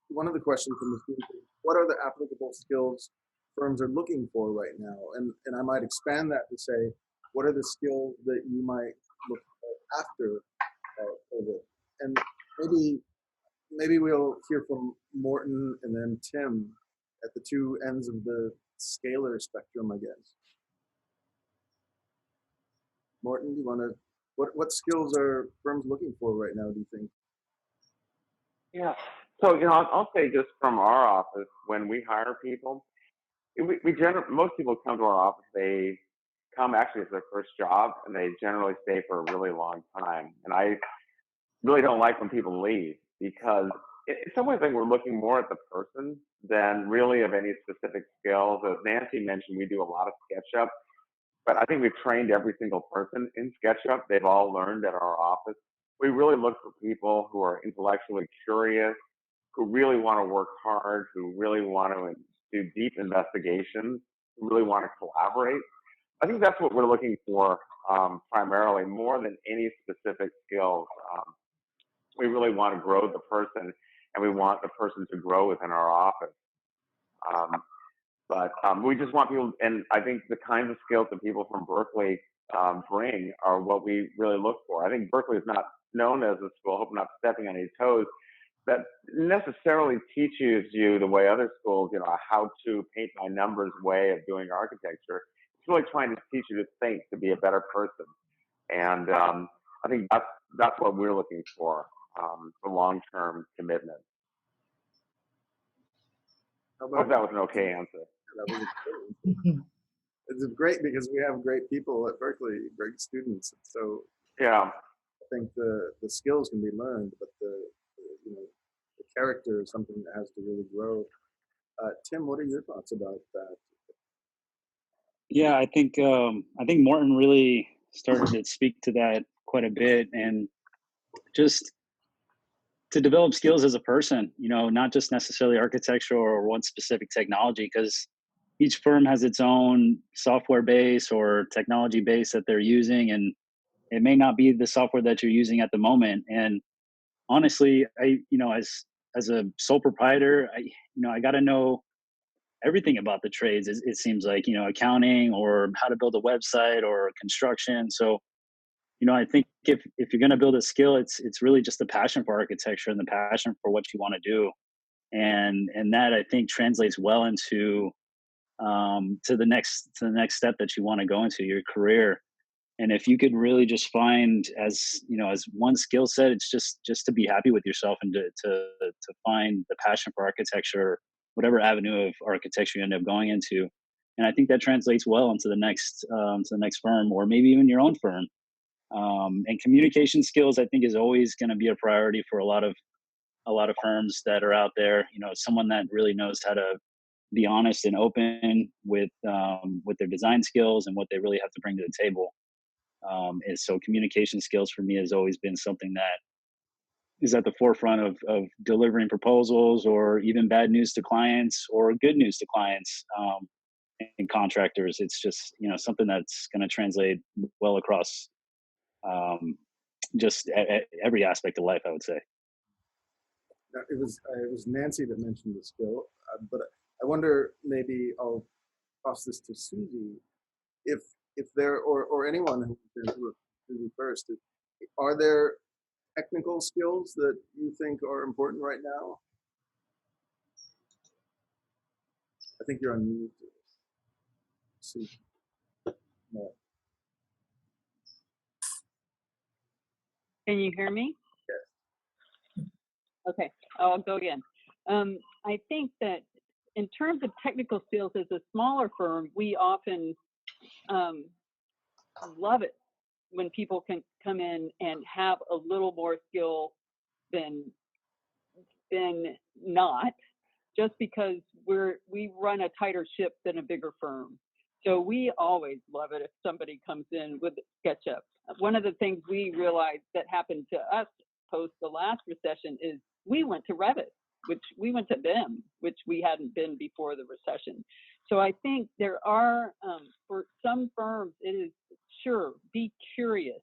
One of the questions from the students is, what are the applicable skills firms are looking for right now? And I might expand that to say, what are the skills that you might look for after COVID? And maybe we'll hear from Morten and then Tim at the two ends of the scalar spectrum, I guess. Morten, do you want to, what skills are firms looking for right now, do you think? Yeah, so, I'll say just from our office, when we hire people, most people come to our office, they come actually as their first job, and they generally stay for a really long time. And I really don't like when people leave. because in some ways I think we're looking more at the person than really of any specific skills. As Nancy mentioned, we do a lot of SketchUp, but I think we've trained every single person in SketchUp. They've all learned at our office. We really look for people who are intellectually curious, who really want to work hard, who really want to do deep investigations, who really want to collaborate. I think that's what we're looking for primarily, more than any specific skills. We really want to grow the person, and we want the person to grow within our office. But we just want people, and I think the kinds of skills that people from Berkeley bring are what we really look for. I think Berkeley is not known as a school, I hope I'm not stepping on any toes, that necessarily teaches you the way other schools, you know, a how to paint by numbers way of doing architecture. It's really trying to teach you to think, to be a better person. And I think that's what we're looking for long-term commitment. I hope that was an okay answer. That was great. It's great because we have great people at Berkeley, great students. So yeah, I think the skills can be learned, but the character is something that has to really grow. Tim, what are your thoughts about that? Yeah, I think Morten really started to speak to that quite a bit, and just to develop skills as a person, you know, not just necessarily architecture or one specific technology, because each firm has its own software base or technology base that they're using, and it may not be the software that you're using at the moment. And honestly, as a sole proprietor, I got to know everything about the trades. It seems like, accounting or how to build a website or construction. So, I think if you're going to build a skill, it's really just the passion for architecture and the passion for what you want to do. And that, I think, translates well into to the next step that you want to go into your career. And if you could really just find as one skill set, it's just to be happy with yourself and to find the passion for architecture, whatever avenue of architecture you end up going into. And I think that translates well into the next firm, or maybe even your own firm. And communication skills, I think, is always going to be a priority for a lot of firms that are out there. Someone that really knows how to be honest and open with their design skills and what they really have to bring to the table. So communication skills for me has always been something that is at the forefront of delivering proposals, or even bad news to clients or good news to clients and contractors. It's just, something that's going to translate well across just every aspect of life, I would say. It was Nancy that mentioned the skill, but I wonder, maybe I'll toss this to Susi, if there, or anyone who can do it first, are there technical skills that you think are important right now? I think you're on mute. Susi. No. Can you hear me? Yes. Okay, I'll go again. I think that in terms of technical skills, as a smaller firm, we often love it when people can come in and have a little more skill than not, just because we run a tighter ship than a bigger firm. So we always love it if somebody comes in with SketchUp. One of the things we realized that happened to us post the last recession is we went to Revit, which we went to BIM, which we hadn't been before the recession. So I think there are, for some firms, it is, sure, be curious,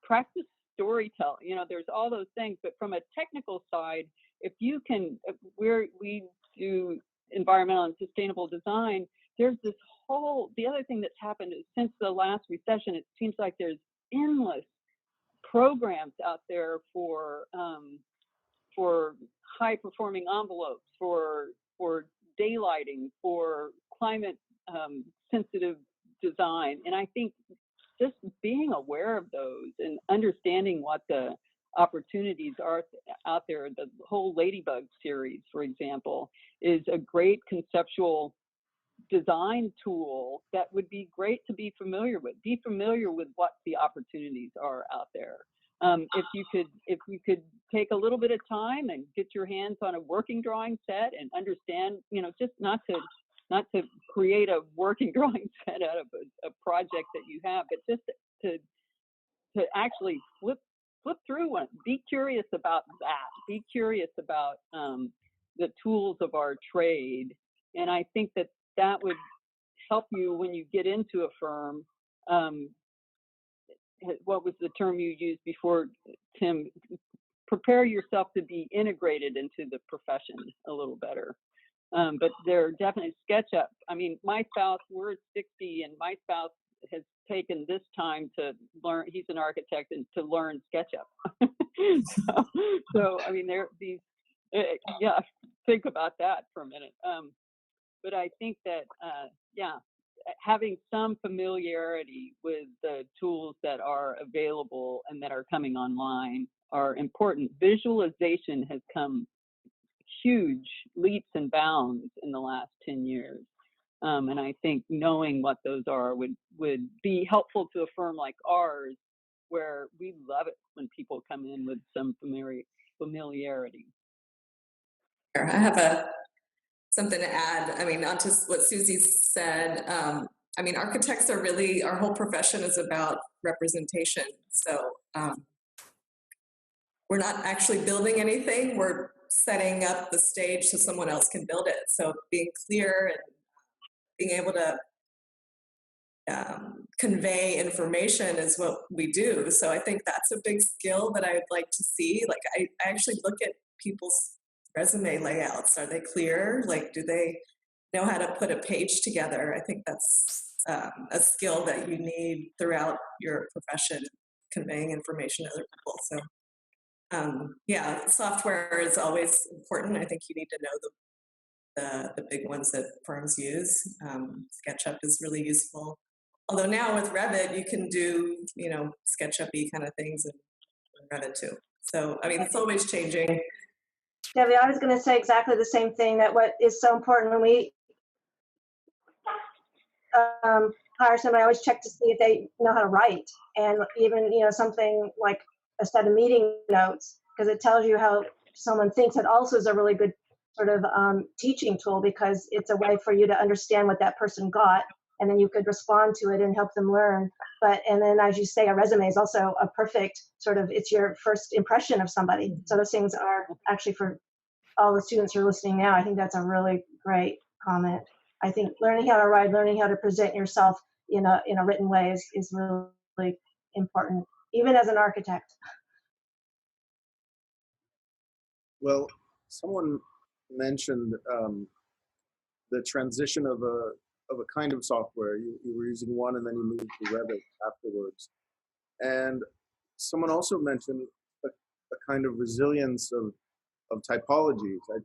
practice storytelling. There's all those things, but from a technical side, if you can, we do environmental and sustainable design, there's this the other thing that's happened is since the last recession, it seems like there's endless programs out there for high performing envelopes, for daylighting, for climate sensitive design. And I think just being aware of those and understanding what the opportunities are out there, the whole Ladybug series, for example, is a great conceptual design tool that would be great to be familiar with. Be familiar with what the opportunities are out there. If you could take a little bit of time and get your hands on a working drawing set and understand, just not to create a working drawing set out of a project that you have, but just to actually flip through one. Be curious about that. Be curious about the tools of our trade, and I think that would help you when you get into a firm. What was the term you used before, Tim? Prepare yourself to be integrated into the profession a little better. But there are definitely SketchUp. I mean, my spouse, we're 60, and my spouse has taken this time to learn. He's an architect, and to learn SketchUp. so I mean, there these. Yeah, think about that for a minute. But I think that having some familiarity with the tools that are available and that are coming online are important. Visualization has come huge leaps and bounds in the last 10 years. And I think knowing what those are would be helpful to a firm like ours, where we love it when people come in with some familiarity. I have something to add. I mean, on to what Susie said. I mean, architects are really, our whole profession is about representation. So we're not actually building anything. We're setting up the stage so someone else can build it. So being clear and being able to convey information is what we do. So I think that's a big skill that I'd like to see. Like I actually look at people's resume layouts. Are they clear? Like, do they know how to put a page together? I think that's a skill that you need throughout your profession, conveying information to other people. So yeah, software is always important. I think you need to know the big ones that firms use. SketchUp is really useful. Although now with Revit, you can do, SketchUp-y kind of things in Revit too. So, I mean, it's always changing. Devi, I was going to say exactly the same thing, that what is so important when we hire somebody, I always check to see if they know how to write, and even, something like a set of meeting notes, because it tells you how someone thinks. It also is a really good sort of teaching tool, because it's a way for you to understand what that person got, and then you could respond to it and help them learn. And then, as you say, a resume is also a perfect sort of, it's your first impression of somebody. So those things are actually, for all the students who are listening now, I think that's a really great comment. I think learning how to write, learning how to present yourself in a written way is really important, even as an architect. Well, someone mentioned the transition of a kind of software. You were using one and then you moved to Revit afterwards. And someone also mentioned a kind of resilience of typologies. I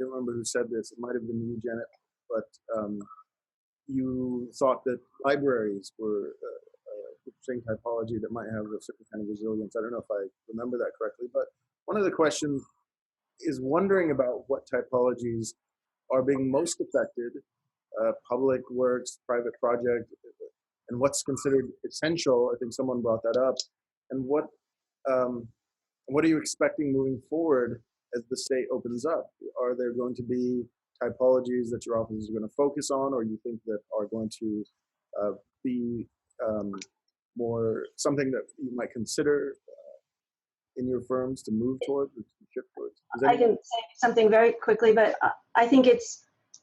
don't remember who said this. It might have been you, Janet, but you thought that libraries were interesting typology that might have a certain kind of resilience. I don't know if I remember that correctly, but one of the questions is wondering about what typologies are being most affected, public works, private project, and what's considered essential. I think someone brought that up. And what are you expecting moving forward as the state opens up? Are there going to be typologies that your office is going to focus on, or you think that are going to be more something that you might consider in your firms to move towards or to shift towards? I can say something very quickly, but I think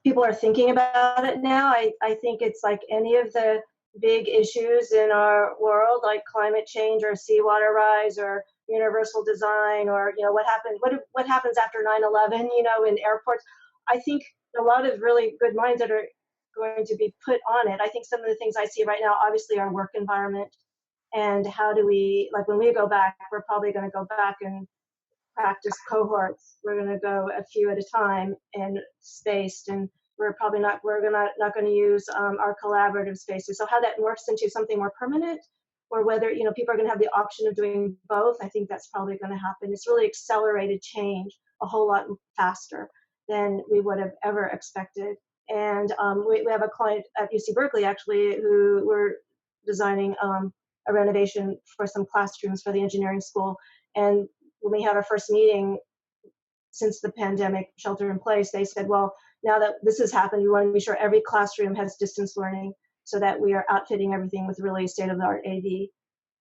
people are thinking about it now. I think it's like any of the big issues in our world, like climate change or seawater rise or universal design, or what happens after 9/11, in airports. I think a lot of really good minds that are going to be put on it. I think some of the things I see right now, obviously, our work environment, and how do we, like, when we go back, we're probably going to go back and practice cohorts. We're going to go a few at a time and spaced, and we're probably not going to use our collaborative spaces. So how that morphs into something more permanent, or whether people are going to have the option of doing both, I think that's probably going to happen. It's really accelerated change a whole lot faster than we would have ever expected. And we have a client at UC Berkeley, actually, who we're designing a a renovation for some classrooms for the engineering school. And when we had our first meeting since the pandemic shelter in place, they said, well, now that this has happened, we want to be sure every classroom has distance learning so that we are outfitting everything with really state-of-the-art AV.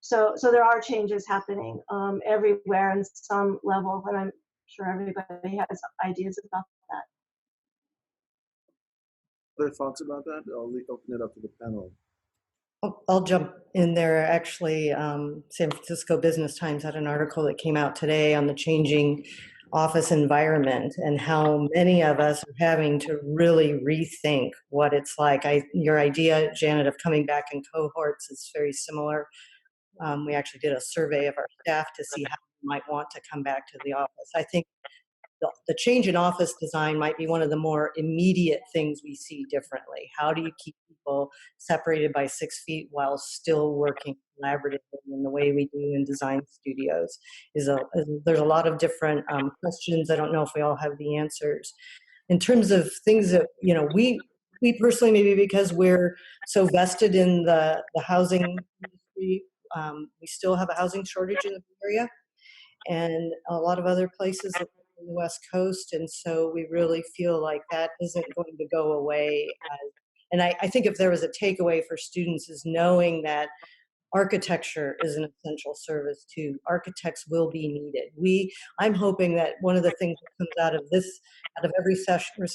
So there are changes happening everywhere in some level, and I'm sure everybody has ideas about that. Other thoughts about that? I'll open it up to the panel. I'll jump in there. Actually, San Francisco Business Times had an article that came out today on the changing office environment and how many of us are having to really rethink what it's like. Your idea, Janet, of coming back in cohorts is very similar. We actually did a survey of our staff to see how we might want to come back to the office. I think the change in office design might be one of the more immediate things we see differently. How do you keep people separated by 6 feet while still working collaboratively in the way we do in design studios? There's a lot of different questions. I don't know if we all have the answers. In terms of things that, we personally, maybe because we're so vested in the housing industry, we still have a housing shortage in the area and a lot of other places on the West Coast. And so we really feel like that isn't going to go away. And I think if there was a takeaway for students is knowing that architecture is an essential service too. Architects will be needed. I'm hoping that one of the things that comes out of every recession,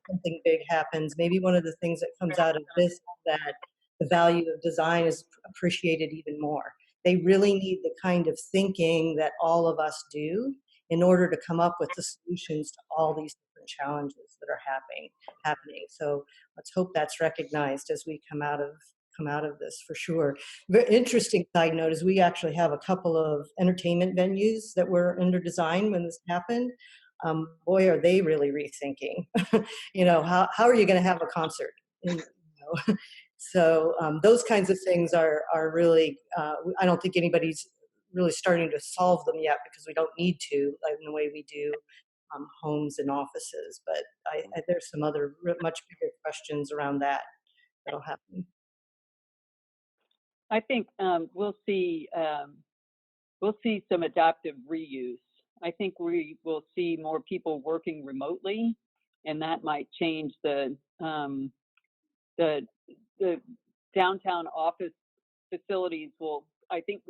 something big happens. Maybe one of the things that comes out of this is that the value of design is appreciated even more. They really need the kind of thinking that all of us do in order to come up with the solutions to all these different challenges that are happening. So let's hope that's recognized as we come out of this for sure. Very interesting side note is we actually have a couple of entertainment venues that were under design when this happened. Boy, are they really rethinking. How are you going to have a concert? So those kinds of things are really, I don't think anybody's really starting to solve them yet because we don't need to in the way we do homes and offices. But there's some other much bigger questions around that'll happen. I think we'll see some adaptive reuse. I think we will see more people working remotely, and that might change the downtown office facilities. I think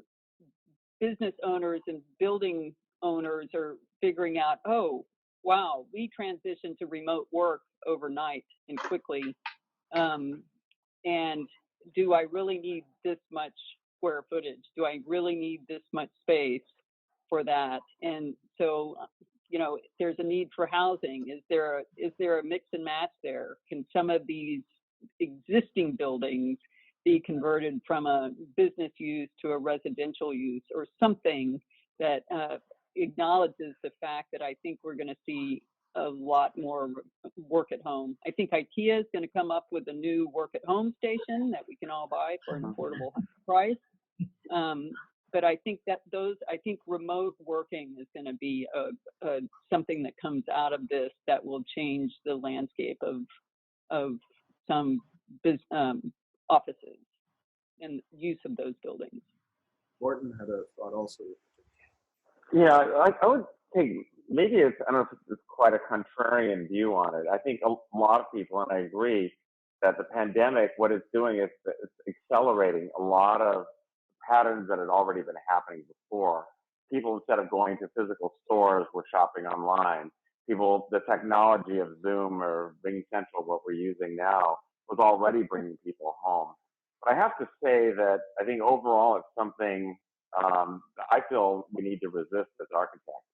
business owners and building owners are figuring out, oh, wow, we transitioned to remote work overnight and quickly. And do I really need this much square footage? Do I really need this much space for that? And so, there's a need for housing. Is there a mix and match there? Can some of these existing buildings be converted from a business use to a residential use, or something that acknowledges the fact that I think we're going to see a lot more work at home. I think IKEA is going to come up with a new work at home station that we can all buy for an affordable price. But I think remote working is going to be something that comes out of this that will change the landscape of some offices and use of those buildings. Morten had a thought also. Yeah, I would think maybe I don't know if it's quite a contrarian view on it. I think a lot of people, and I agree, that the pandemic, what it's doing is it's accelerating a lot of patterns that had already been happening before. People, instead of going to physical stores, were shopping online. The technology of Zoom or Ring Central, what we're using now, was already bringing people home. But I have to say that I think overall it's something I feel we need to resist as architects.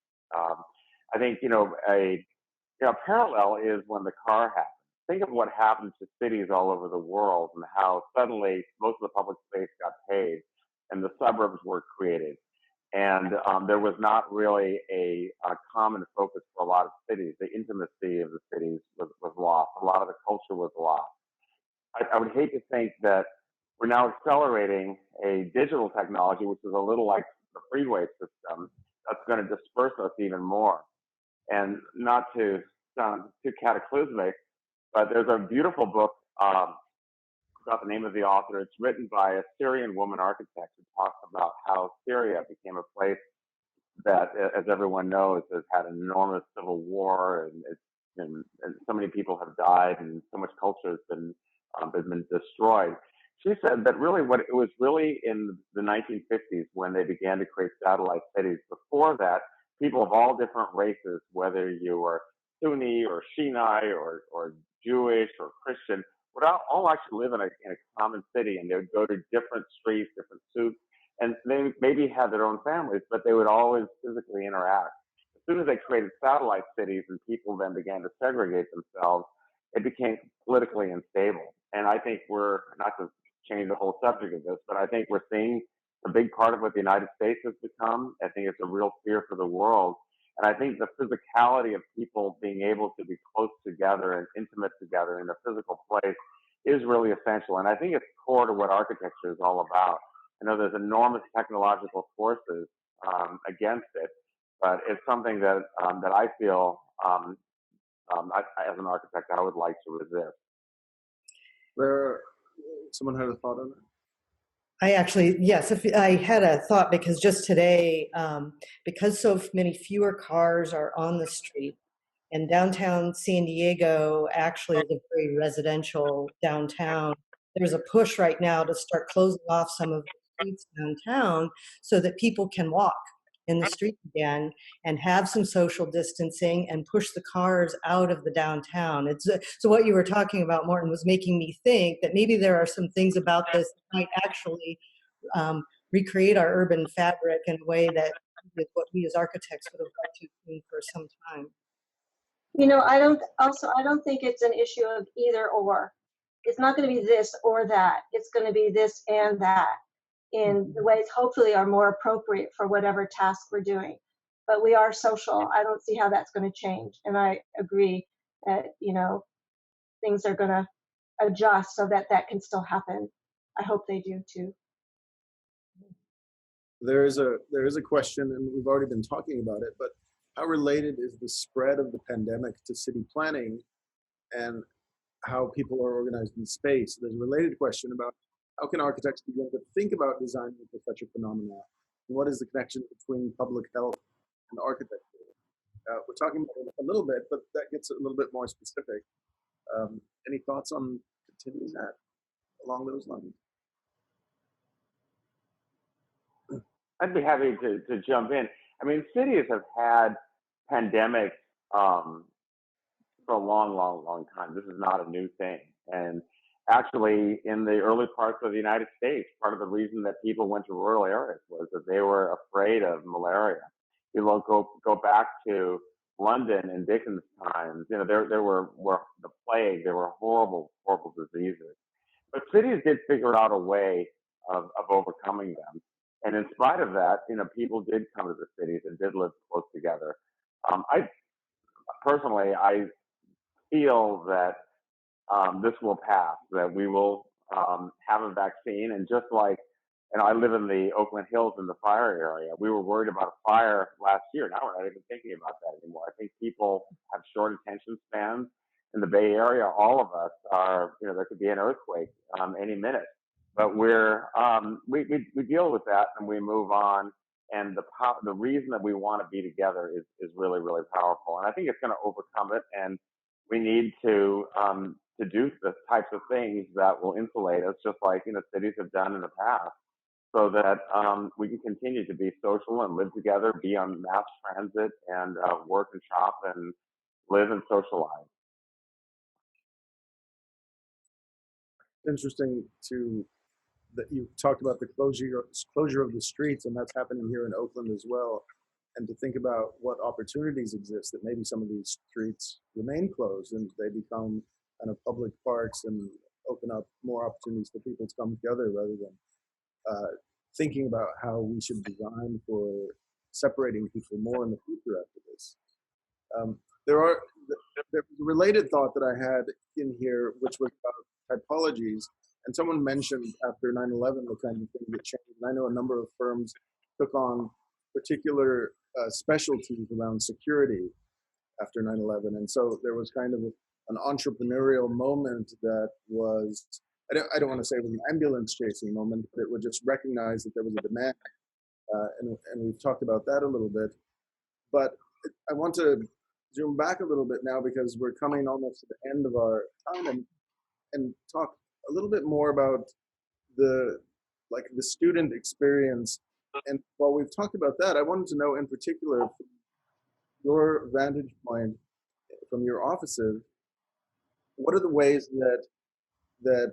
I think, a parallel is when the car happened. Think of what happened to cities all over the world and how suddenly most of the public space got paved and the suburbs were created. And there was not really a common focus for a lot of cities. The intimacy of the cities was lost. A lot of the culture was lost. I would hate to think that we're now accelerating a digital technology, which is a little like the freeway system, that's going to disperse us even more. And not to sound too cataclysmic, but there's a beautiful book forgot the name of the author. It's written by a Syrian woman architect who talks about how Syria became a place that, as everyone knows, has had an enormous civil war, and so many people have died, and so much culture has been destroyed. She said that really it was really in the 1950s when they began to create satellite cities. Before that, people of all different races, whether you were Sunni or Shiite or Jewish or Christian, would all actually live in a common city, and they would go to different streets, different souks, and they maybe had their own families, but they would always physically interact. As soon as they created satellite cities and people then began to segregate themselves, it became politically unstable. And I think we're, not to change the whole subject of this, but I think we're seeing a big part of what the United States has become. I think it's a real fear for the world. And I think the physicality of people being able to be close together and intimate together in a physical place is really essential. And I think it's core to what architecture is all about. I know there's enormous technological forces against it, but it's something that I feel as an architect I would like to resist. Someone had a thought on it? I actually, yes, I had a thought because just today, because so many fewer cars are on the street, and downtown San Diego actually is a very residential downtown. There's a push right now to start closing off some of the streets downtown so that people can walk in the street again and have some social distancing and push the cars out of the downtown. So what you were talking about, Morten, was making me think that maybe there are some things about this that might actually recreate our urban fabric in a way that is what we as architects would have liked to see for some time. You know, I don't think it's an issue of either or. It's not going to be this or that. It's going to be this and that in the ways hopefully are more appropriate for whatever task we're doing. But we are social. I don't see how that's going to change. And I agree that, you know, things are going to adjust so that that can still happen. I hope they do too. There is a question, and we've already been talking about it, but how related is the spread of the pandemic to city planning and how people are organized in space? There's a related question about how can architects begin to think about design with such a phenomenon? And what is the connection between public health and architecture? We're talking about it a little bit, but that gets a little bit more specific. Any thoughts on continuing that along those lines? I'd be happy to jump in. I mean, cities have had pandemics for a long time. This is not a new thing. And actually, in the early parts of the United States, part of the reason that people went to rural areas was that they were afraid of malaria. You know, go back to London in Dickens' times. You know, there were the plague. There were horrible diseases. But cities did figure out a way of overcoming them. And in spite of that, you know, people did come to the cities and did live close together. I feel that this will pass, that we will have a vaccine. And just like, you know, I live in the Oakland Hills in the fire area. We were worried about a fire last year. Now we're not even thinking about that anymore. I think people have short attention spans. In the Bay Area, all of us are, you know, there could be an earthquake any minute. But we deal with that and we move on. And the reason that we want to be together is really, really powerful. And I think it's going to overcome it. And we need to do the types of things that will insulate us, just like, you know, cities have done in the past, so that we can continue to be social and live together, be on mass transit, and work and shop and live and socialize. Interesting that you talked about the closure of the streets, and that's happening here in Oakland as well. And to think about what opportunities exist, that maybe some of these streets remain closed and they become kind of public parks and open up more opportunities for people to come together, rather than thinking about how we should design for separating people more in the future after this. There's a related thought that I had in here, which was about typologies. And someone mentioned after 9/11 the kind of things that changed. And I know a number of firms took on particular specialties around security after 9/11. And so there was kind of an entrepreneurial moment that was I don't want to say it was an ambulance chasing moment, but it would just recognize that there was a demand. And we've talked about that a little bit. But I want to zoom back a little bit now because we're coming almost to the end of our time and talk a little bit more about the student experience. And while we've talked about that, I wanted to know in particular from your vantage point from your offices, what are the ways that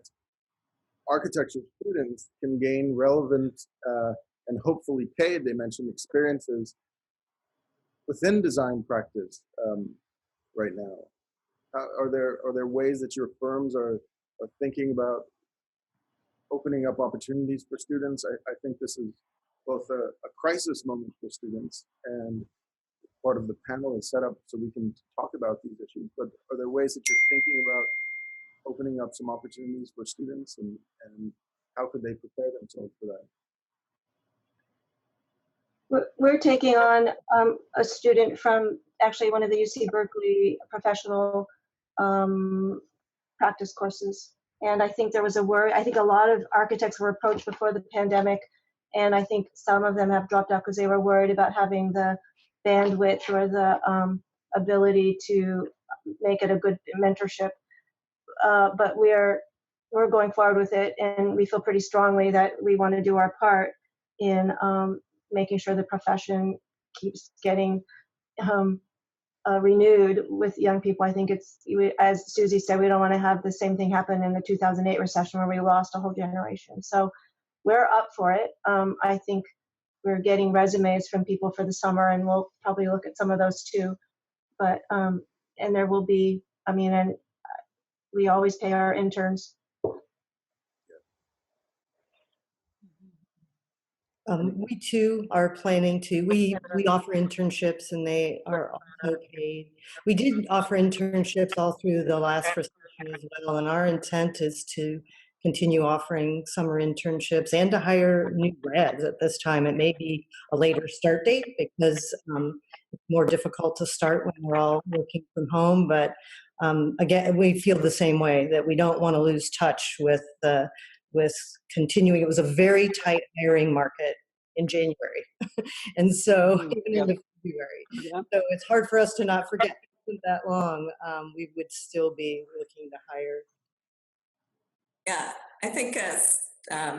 architecture students can gain relevant and hopefully paid, they mentioned, experiences within design practice right now? Are there ways that your firms are thinking about opening up opportunities for students? I think this is both a crisis moment for students, and part of the panel is set up so we can talk about these issues, but are there ways that you're thinking about opening up some opportunities for students, and how could they prepare themselves for that? We're taking on a student from actually one of the UC Berkeley professional practice courses. And I think there was a worry. I think a lot of architects were approached before the pandemic, and I think some of them have dropped out because they were worried about having the bandwidth or the ability to make it a good mentorship. But we're going forward with it, and we feel pretty strongly that we want to do our part in making sure the profession keeps getting renewed with young people. I think it's, as Susie said, we don't want to have the same thing happen in the 2008 recession where we lost a whole generation. So we're up for it. I think we're getting resumes from people for the summer, and we'll probably look at some of those too. But and there will be, and we always pay our interns. We too are planning to, we offer internships and they are also paid. We did offer internships all through the last recession as well, and our intent is to continue offering summer internships and to hire new grads at this time. It may be a later start date because it's more difficult to start when we're all working from home, but again, we feel the same way, that we don't want to lose touch with continuing. It was a very tight hiring market in January. And so even into February. So it's hard for us to not forget that long. We would still be looking to hire. Yeah, I think as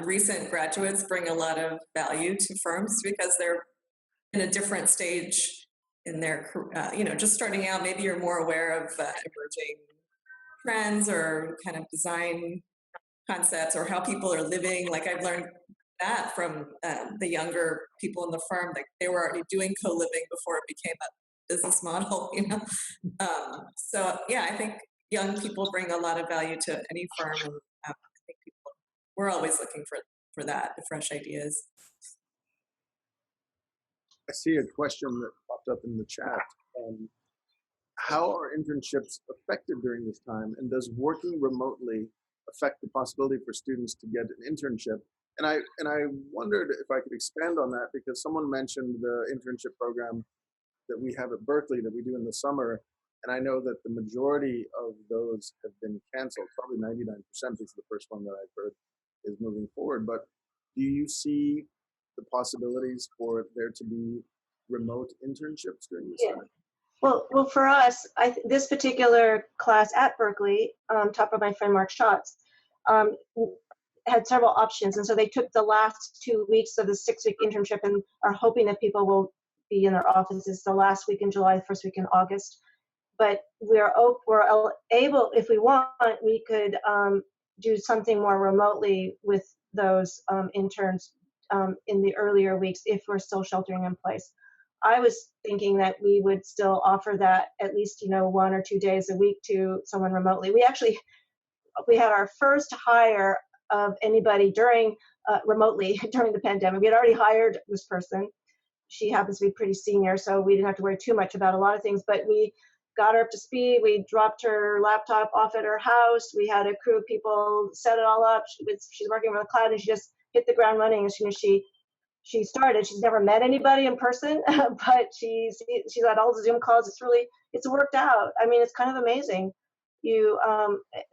recent graduates bring a lot of value to firms because they're in a different stage in their, just starting out. Maybe you're more aware of emerging trends or kind of design concepts or how people are living. Like I've learned that from the younger people in the firm, like they were already doing co-living before it became a business model, So yeah, I think young people bring a lot of value to any firm, and I think we're always looking for that, the fresh ideas. I see a question that popped up in the chat. How are internships affected during this time, and does working remotely affect the possibility for students to get an internship? And I wondered if I could expand on that, because someone mentioned the internship program that we have at Berkeley that we do in the summer, and I know that the majority of those have been canceled. Probably 99% is the first one that I've heard is moving forward. But do you see the possibilities for there to be remote internships during this time? Well, for us, this particular class at Berkeley, taught by my friend Mark Schatz, had several options. And so they took the last 2 weeks of the 6-week internship and are hoping that people will be in their offices the last week in July, the first week in August. But we're able, if we want, we could do something more remotely with those interns in the earlier weeks if we're still sheltering in place. I was thinking that we would still offer that at least, 1 or 2 days a week to someone remotely. We had our first hire of anybody remotely during the pandemic. We had already hired this person. She happens to be pretty senior, so we didn't have to worry too much about a lot of things, but we got her up to speed. We dropped her laptop off at her house. We had a crew of people set it all up. She's working with the cloud, and she just hit the ground running as soon as she started. She's never met anybody in person, but she's had all the Zoom calls. It's worked out. I mean, it's kind of amazing. You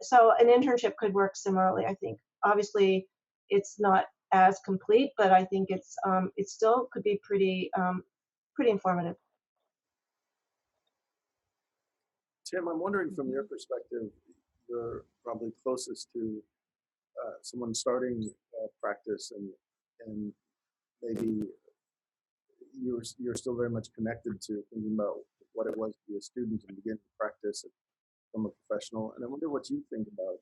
so an internship could work similarly, I think. Obviously, it's not as complete, but I think it's it still could be pretty informative. Tim, I'm wondering from your perspective, you're probably closest to someone starting practice, and maybe you're still very much connected to thinking about what it was to be a student and begin to practice and become a professional. And I wonder what you think about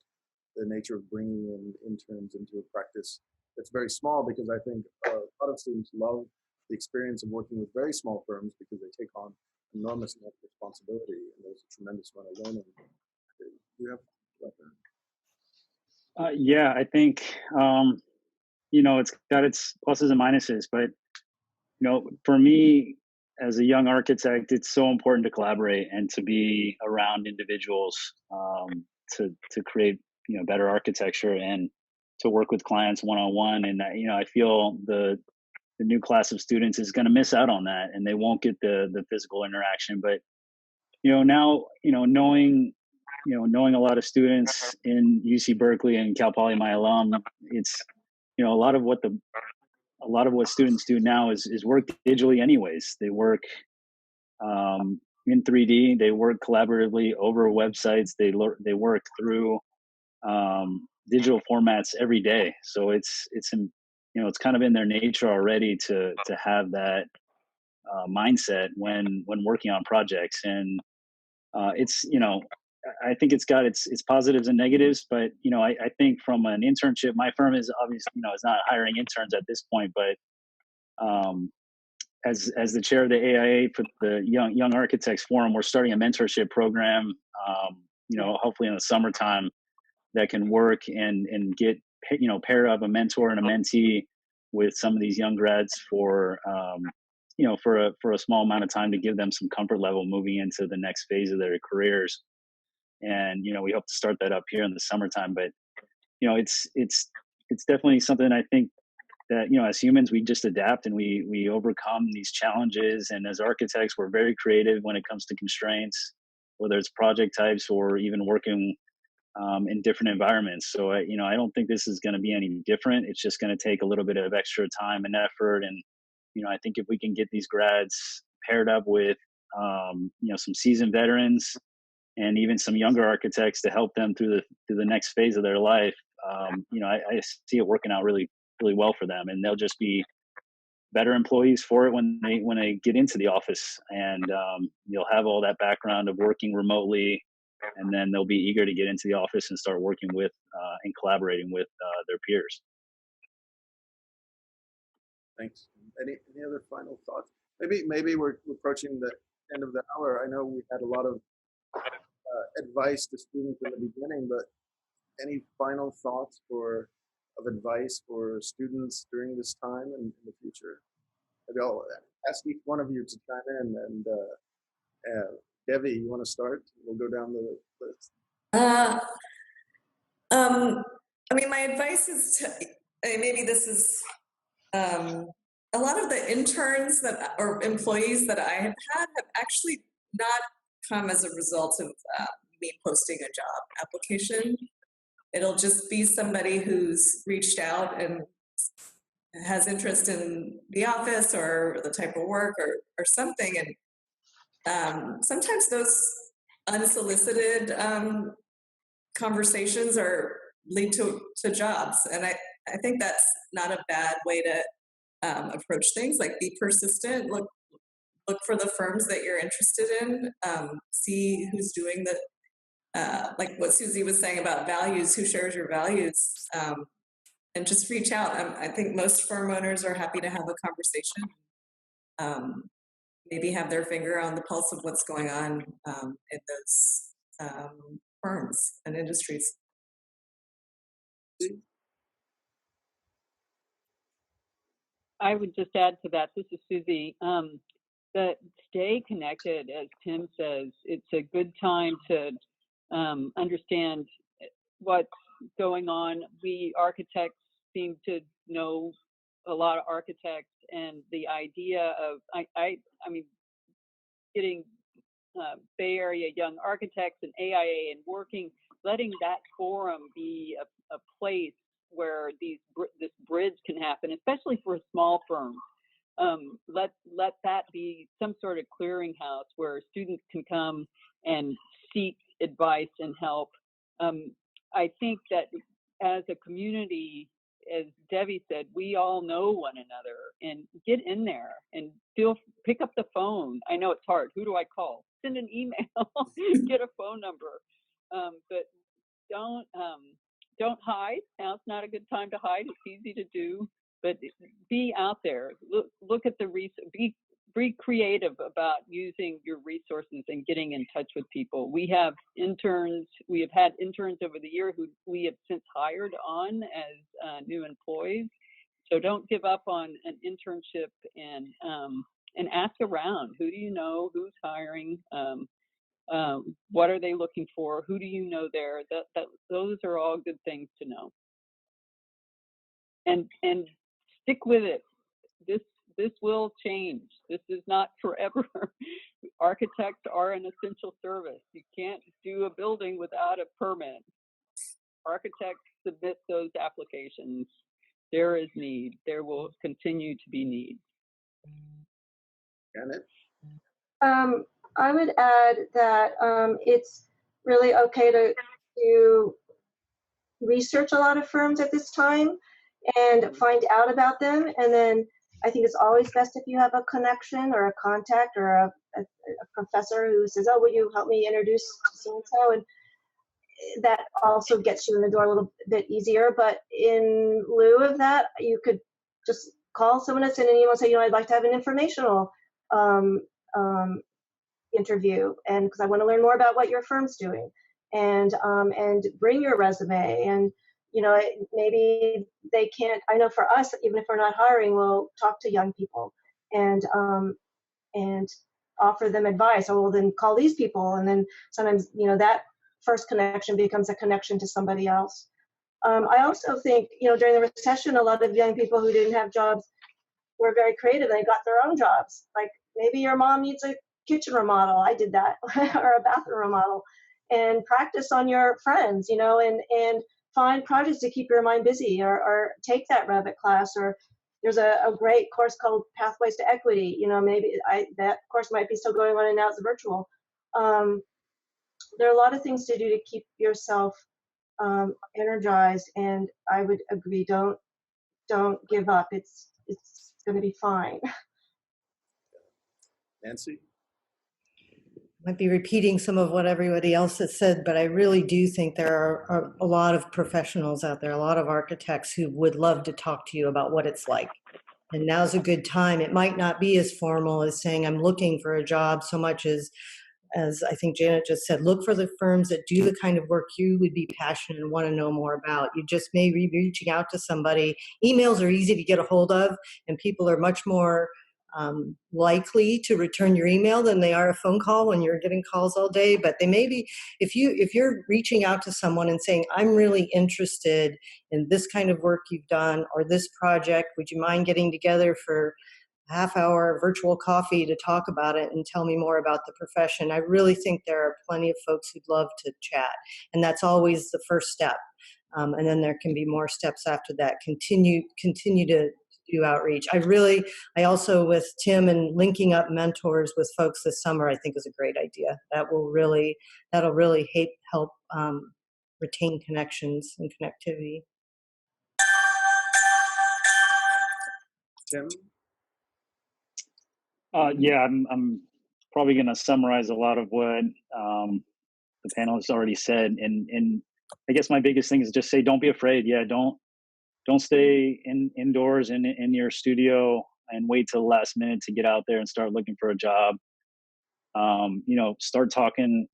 the nature of bringing in interns into a practice that's very small, because I think a lot of students love the experience of working with very small firms because they take on enormous amount of responsibility and there's a tremendous amount of learning. Do you have about that? Yeah, I think it's got its pluses and minuses, but for me as a young architect, it's so important to collaborate and to be around individuals to create better architecture and to work with clients one-on-one. And I feel the new class of students is going to miss out on that, and they won't get the physical interaction. But now knowing a lot of students in UC Berkeley and Cal Poly, my alum, it's a lot of what students do now is work digitally anyways. They work in 3D, they work collaboratively over websites, they work through digital formats every day. So it's kind of in their nature already to have that mindset when working on projects. And it's I think it's got its positives and negatives, but I think from an internship, my firm is obviously is not hiring interns at this point, but as the chair of the AIA for the Young Architects Forum, we're starting a mentorship program. Hopefully in the summertime, that can work and get paired up a mentor and a mentee with some of these young grads for for a small amount of time to give them some comfort level moving into the next phase of their careers. And we hope to start that up here in the summertime. But it's definitely something I think that as humans we just adapt and we overcome these challenges. And as architects, we're very creative when it comes to constraints, whether it's project types or even working in different environments. So I don't think this is going to be any different. It's just going to take a little bit of extra time and effort. And I think if we can get these grads paired up with some seasoned veterans and even some younger architects to help them through the next phase of their life, I see it working out really, really well for them, and they'll just be better employees for it when they get into the office. And you'll have all that background of working remotely, and then they'll be eager to get into the office and start working with and collaborating with their peers. Thanks. Any other final thoughts? Maybe we're approaching the end of the hour. I know we had a lot of advice to students in the beginning, but any final thoughts of advice for students during this time and in the future? Maybe I'll ask each one of you to chime in. And Devi, you want to start? We'll go down the list. My advice is to maybe this is a lot of the interns or employees that I have had have actually not come as a result of me posting a job application. It'll just be somebody who's reached out and has interest in the office or the type of work or something. And sometimes those unsolicited conversations lead to jobs. And I think that's not a bad way to approach things. Like, be persistent, look for the firms that you're interested in, see who's doing the like what Susi was saying about values, who shares your values, and just reach out. I think most firm owners are happy to have a conversation, maybe have their finger on the pulse of what's going on in those firms and industries. I would just add to that, this is Susi, that stay connected, as Tim says. It's a good time to understand what's going on. We architects seem to know a lot of architects, and the idea of, I mean, getting Bay Area Young Architects and AIA and letting that forum be a place where this bridge can happen, especially for small firms. Let that be some sort of clearinghouse where students can come and seek advice and help. I think that as a community, as Devi said, we all know one another, and get in there and pick up the phone. I know it's hard. Who do I call? Send an email, get a phone number, but don't hide. Now's not a good time to hide. It's easy to do, but be out there. Look at the be creative about using your resources and getting in touch with people. We have interns. We have had interns over the year who we have since hired on as new employees. So don't give up on an internship, and ask around. Who do you know? Who's hiring? What are they looking for? Who do you know there? Those are all good things to know. And stick with it. This will change. This is not forever. Architects are an essential service. You can't do a building without a permit. Architects submit those applications. There is need. There will continue to be need. Janet? I would add that it's really okay to research a lot of firms at this time and find out about them. And then I think it's always best if you have a connection or a contact or a professor who says, oh, will you help me introduce so-and-so? And that also gets you in the door a little bit easier. But in lieu of that, you could just call someone and send an email and say, I'd like to have an informational interview, and because I want to learn more about what your firm's doing, and bring your resume. And maybe they can't. I know for us, even if we're not hiring, we'll talk to young people and offer them advice. Oh, well, then call these people, and then sometimes that first connection becomes a connection to somebody else. I also think during the recession, a lot of young people who didn't have jobs were very creative. They got their own jobs. Like maybe your mom needs a kitchen remodel. I did that, or a bathroom remodel, and practice on your friends, and find projects to keep your mind busy, or take that Revit class, or there's a great course called Pathways to Equity. Maybe that course might be still going on and now it's virtual. There are a lot of things to do to keep yourself energized, and I would agree, don't give up. It's going to be fine. Nancy? Might be repeating some of what everybody else has said, but I really do think there are a lot of professionals out there, a lot of architects who would love to talk to you about what it's like. And now's a good time. It might not be as formal as saying I'm looking for a job so much as I think Janet just said, look for the firms that do the kind of work you would be passionate and want to know more about. You just may be reaching out to somebody. Emails are easy to get a hold of, and people are much more likely to return your email than they are a phone call when you're getting calls all day. But they may be, if you're reaching out to someone and saying, I'm really interested in this kind of work you've done or this project, would you mind getting together for a half-hour virtual coffee to talk about it and tell me more about the profession? I really think there are plenty of folks who'd love to chat, and that's always the first step. And then there can be more steps after that. Continue to do outreach. I also, with Tim and linking up mentors with folks this summer, I think is a great idea. That'll really help retain connections and connectivity. Tim? Yeah, I'm probably going to summarize a lot of what the panelists already said, and I guess my biggest thing is just say, don't be afraid. Yeah, don't stay indoors in your studio and wait till the last minute to get out there and start looking for a job. Start talking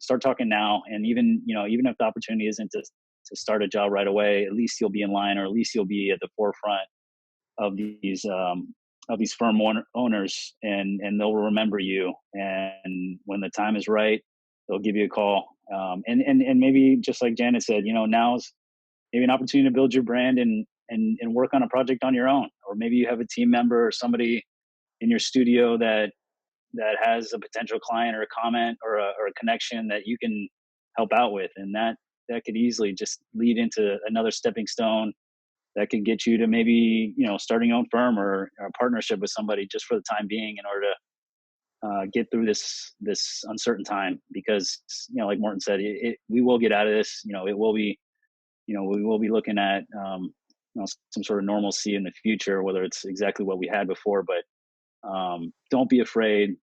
now, and even if the opportunity isn't to start a job right away, at least you'll be in line, or at least you'll be at the forefront of these firm owners, and they'll remember you. And when the time is right, they'll give you a call. And maybe just like Janet said, now's maybe an opportunity to build your brand and work on a project on your own. Or maybe you have a team member or somebody in your studio that that has a potential client or a comment or a connection that you can help out with, and that could easily just lead into another stepping stone that could get you to maybe, you know, starting your own firm or a partnership with somebody just for the time being in order to get through this uncertain time. Because, you know, like Morten said, we will get out of this. You know, it will be, you know, we will be looking at you know, some sort of normalcy in the future, whether it's exactly what we had before. But don't be afraid.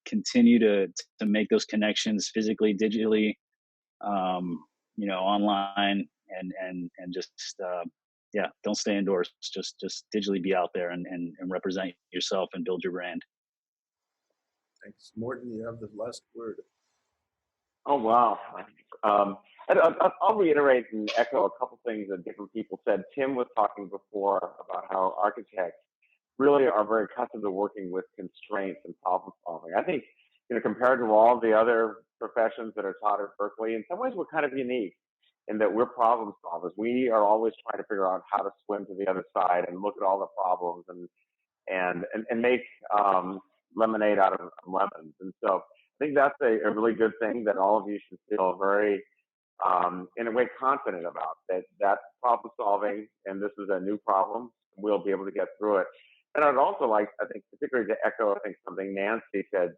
Continue to make those connections physically, digitally, you know, online, and just yeah, don't stay indoors. Just digitally be out there and represent yourself and build your brand. Thanks. Morten, you have the last word. Oh, wow. I'll reiterate and echo a couple things that different people said. Tim was talking before about how architects really are very accustomed to working with constraints and problem solving. I think, you know, compared to all the other professions that are taught at Berkeley, in some ways we're kind of unique in that we're problem solvers. We are always trying to figure out how to swim to the other side and look at all the problems and make lemonade out of lemons. And so I think that's a really good thing that all of you should feel very, in a way, confident about, that problem solving, and this is a new problem, we'll be able to get through it. And I'd also like, I think, particularly to echo, I think, something Nancy said,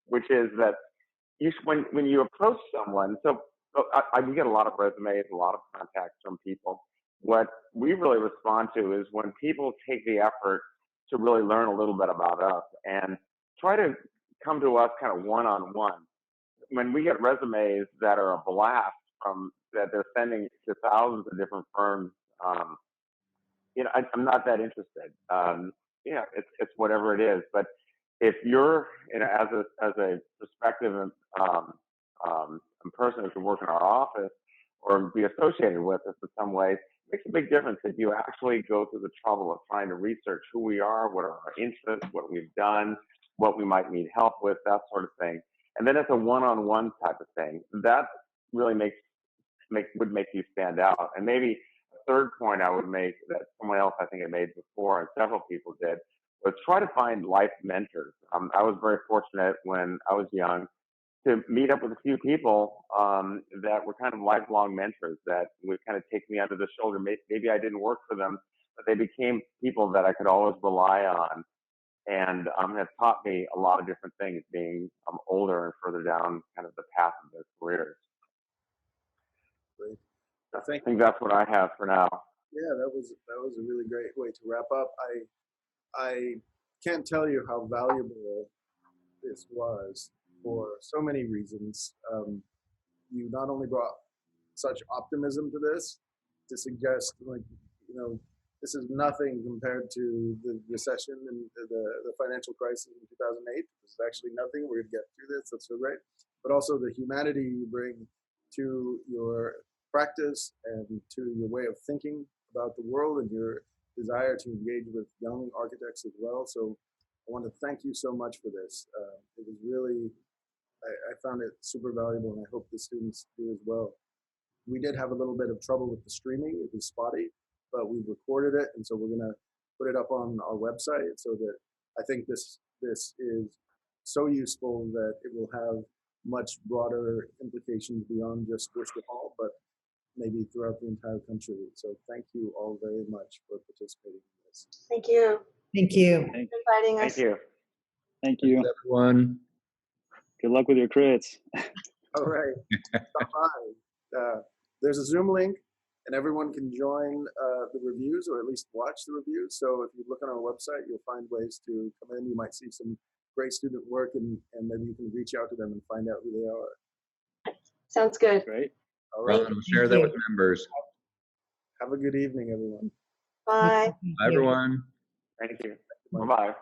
which is that when you approach someone, we get a lot of resumes, a lot of contacts from people. What we really respond to is when people take the effort to really learn a little bit about us and try to come to us kind of one-on-one. When we get resumes that are a blast that they're sending to thousands of different firms, you know, I'm not that interested. Yeah, it's whatever it is. But if you're, you know, as a prospective person who can work in our office or be associated with us in some way, it makes a big difference if you actually go through the trouble of trying to research who we are, what are our interests, what we've done, what we might need help with, that sort of thing. And then it's a one-on-one type of thing. That really would make you stand out. And maybe a third point I would make that someone else I think I made before, and several people did, was try to find life mentors. I was very fortunate when I was young to meet up with a few people that were kind of lifelong mentors that would kind of take me under the shoulder. Maybe I didn't work for them, but they became people that I could always rely on, and have taught me a lot of different things, being older and further down kind of the path of their careers. Great. I think that's what I have for now. Yeah, that was a really great way to wrap up. I can't tell you how valuable this was for so many reasons. You not only brought such optimism to this, to suggest, like, you know, this is nothing compared to the recession and the financial crisis in 2008. This is actually nothing. We're going to get through this. That's so great. But also the humanity you bring to your practice and to your way of thinking about the world and your desire to engage with young architects as well. So I want to thank you so much for this. It was really, I found it super valuable, and I hope the students do as well. We did have a little bit of trouble with the streaming. It was spotty, but we recorded it, and so we're going to put it up on our website, so that I think this is so useful that it will have much broader implications beyond just Worcester Hall, but maybe throughout the entire country. So thank you all very much for participating in this. Thank you. Thank you. For inviting us. Thank you. Thank you. Thanks, everyone. Good luck with your crits. All right. Stop by. There's a Zoom link, and everyone can join the reviews, or at least watch the reviews. So if you look on our website, you'll find ways to come in. You might see some great student work, and maybe you can reach out to them and find out who they are. Sounds good. Great. All right. We'll share that with members. Have a good evening, everyone. Bye. Bye, everyone. Thank you. Bye-bye.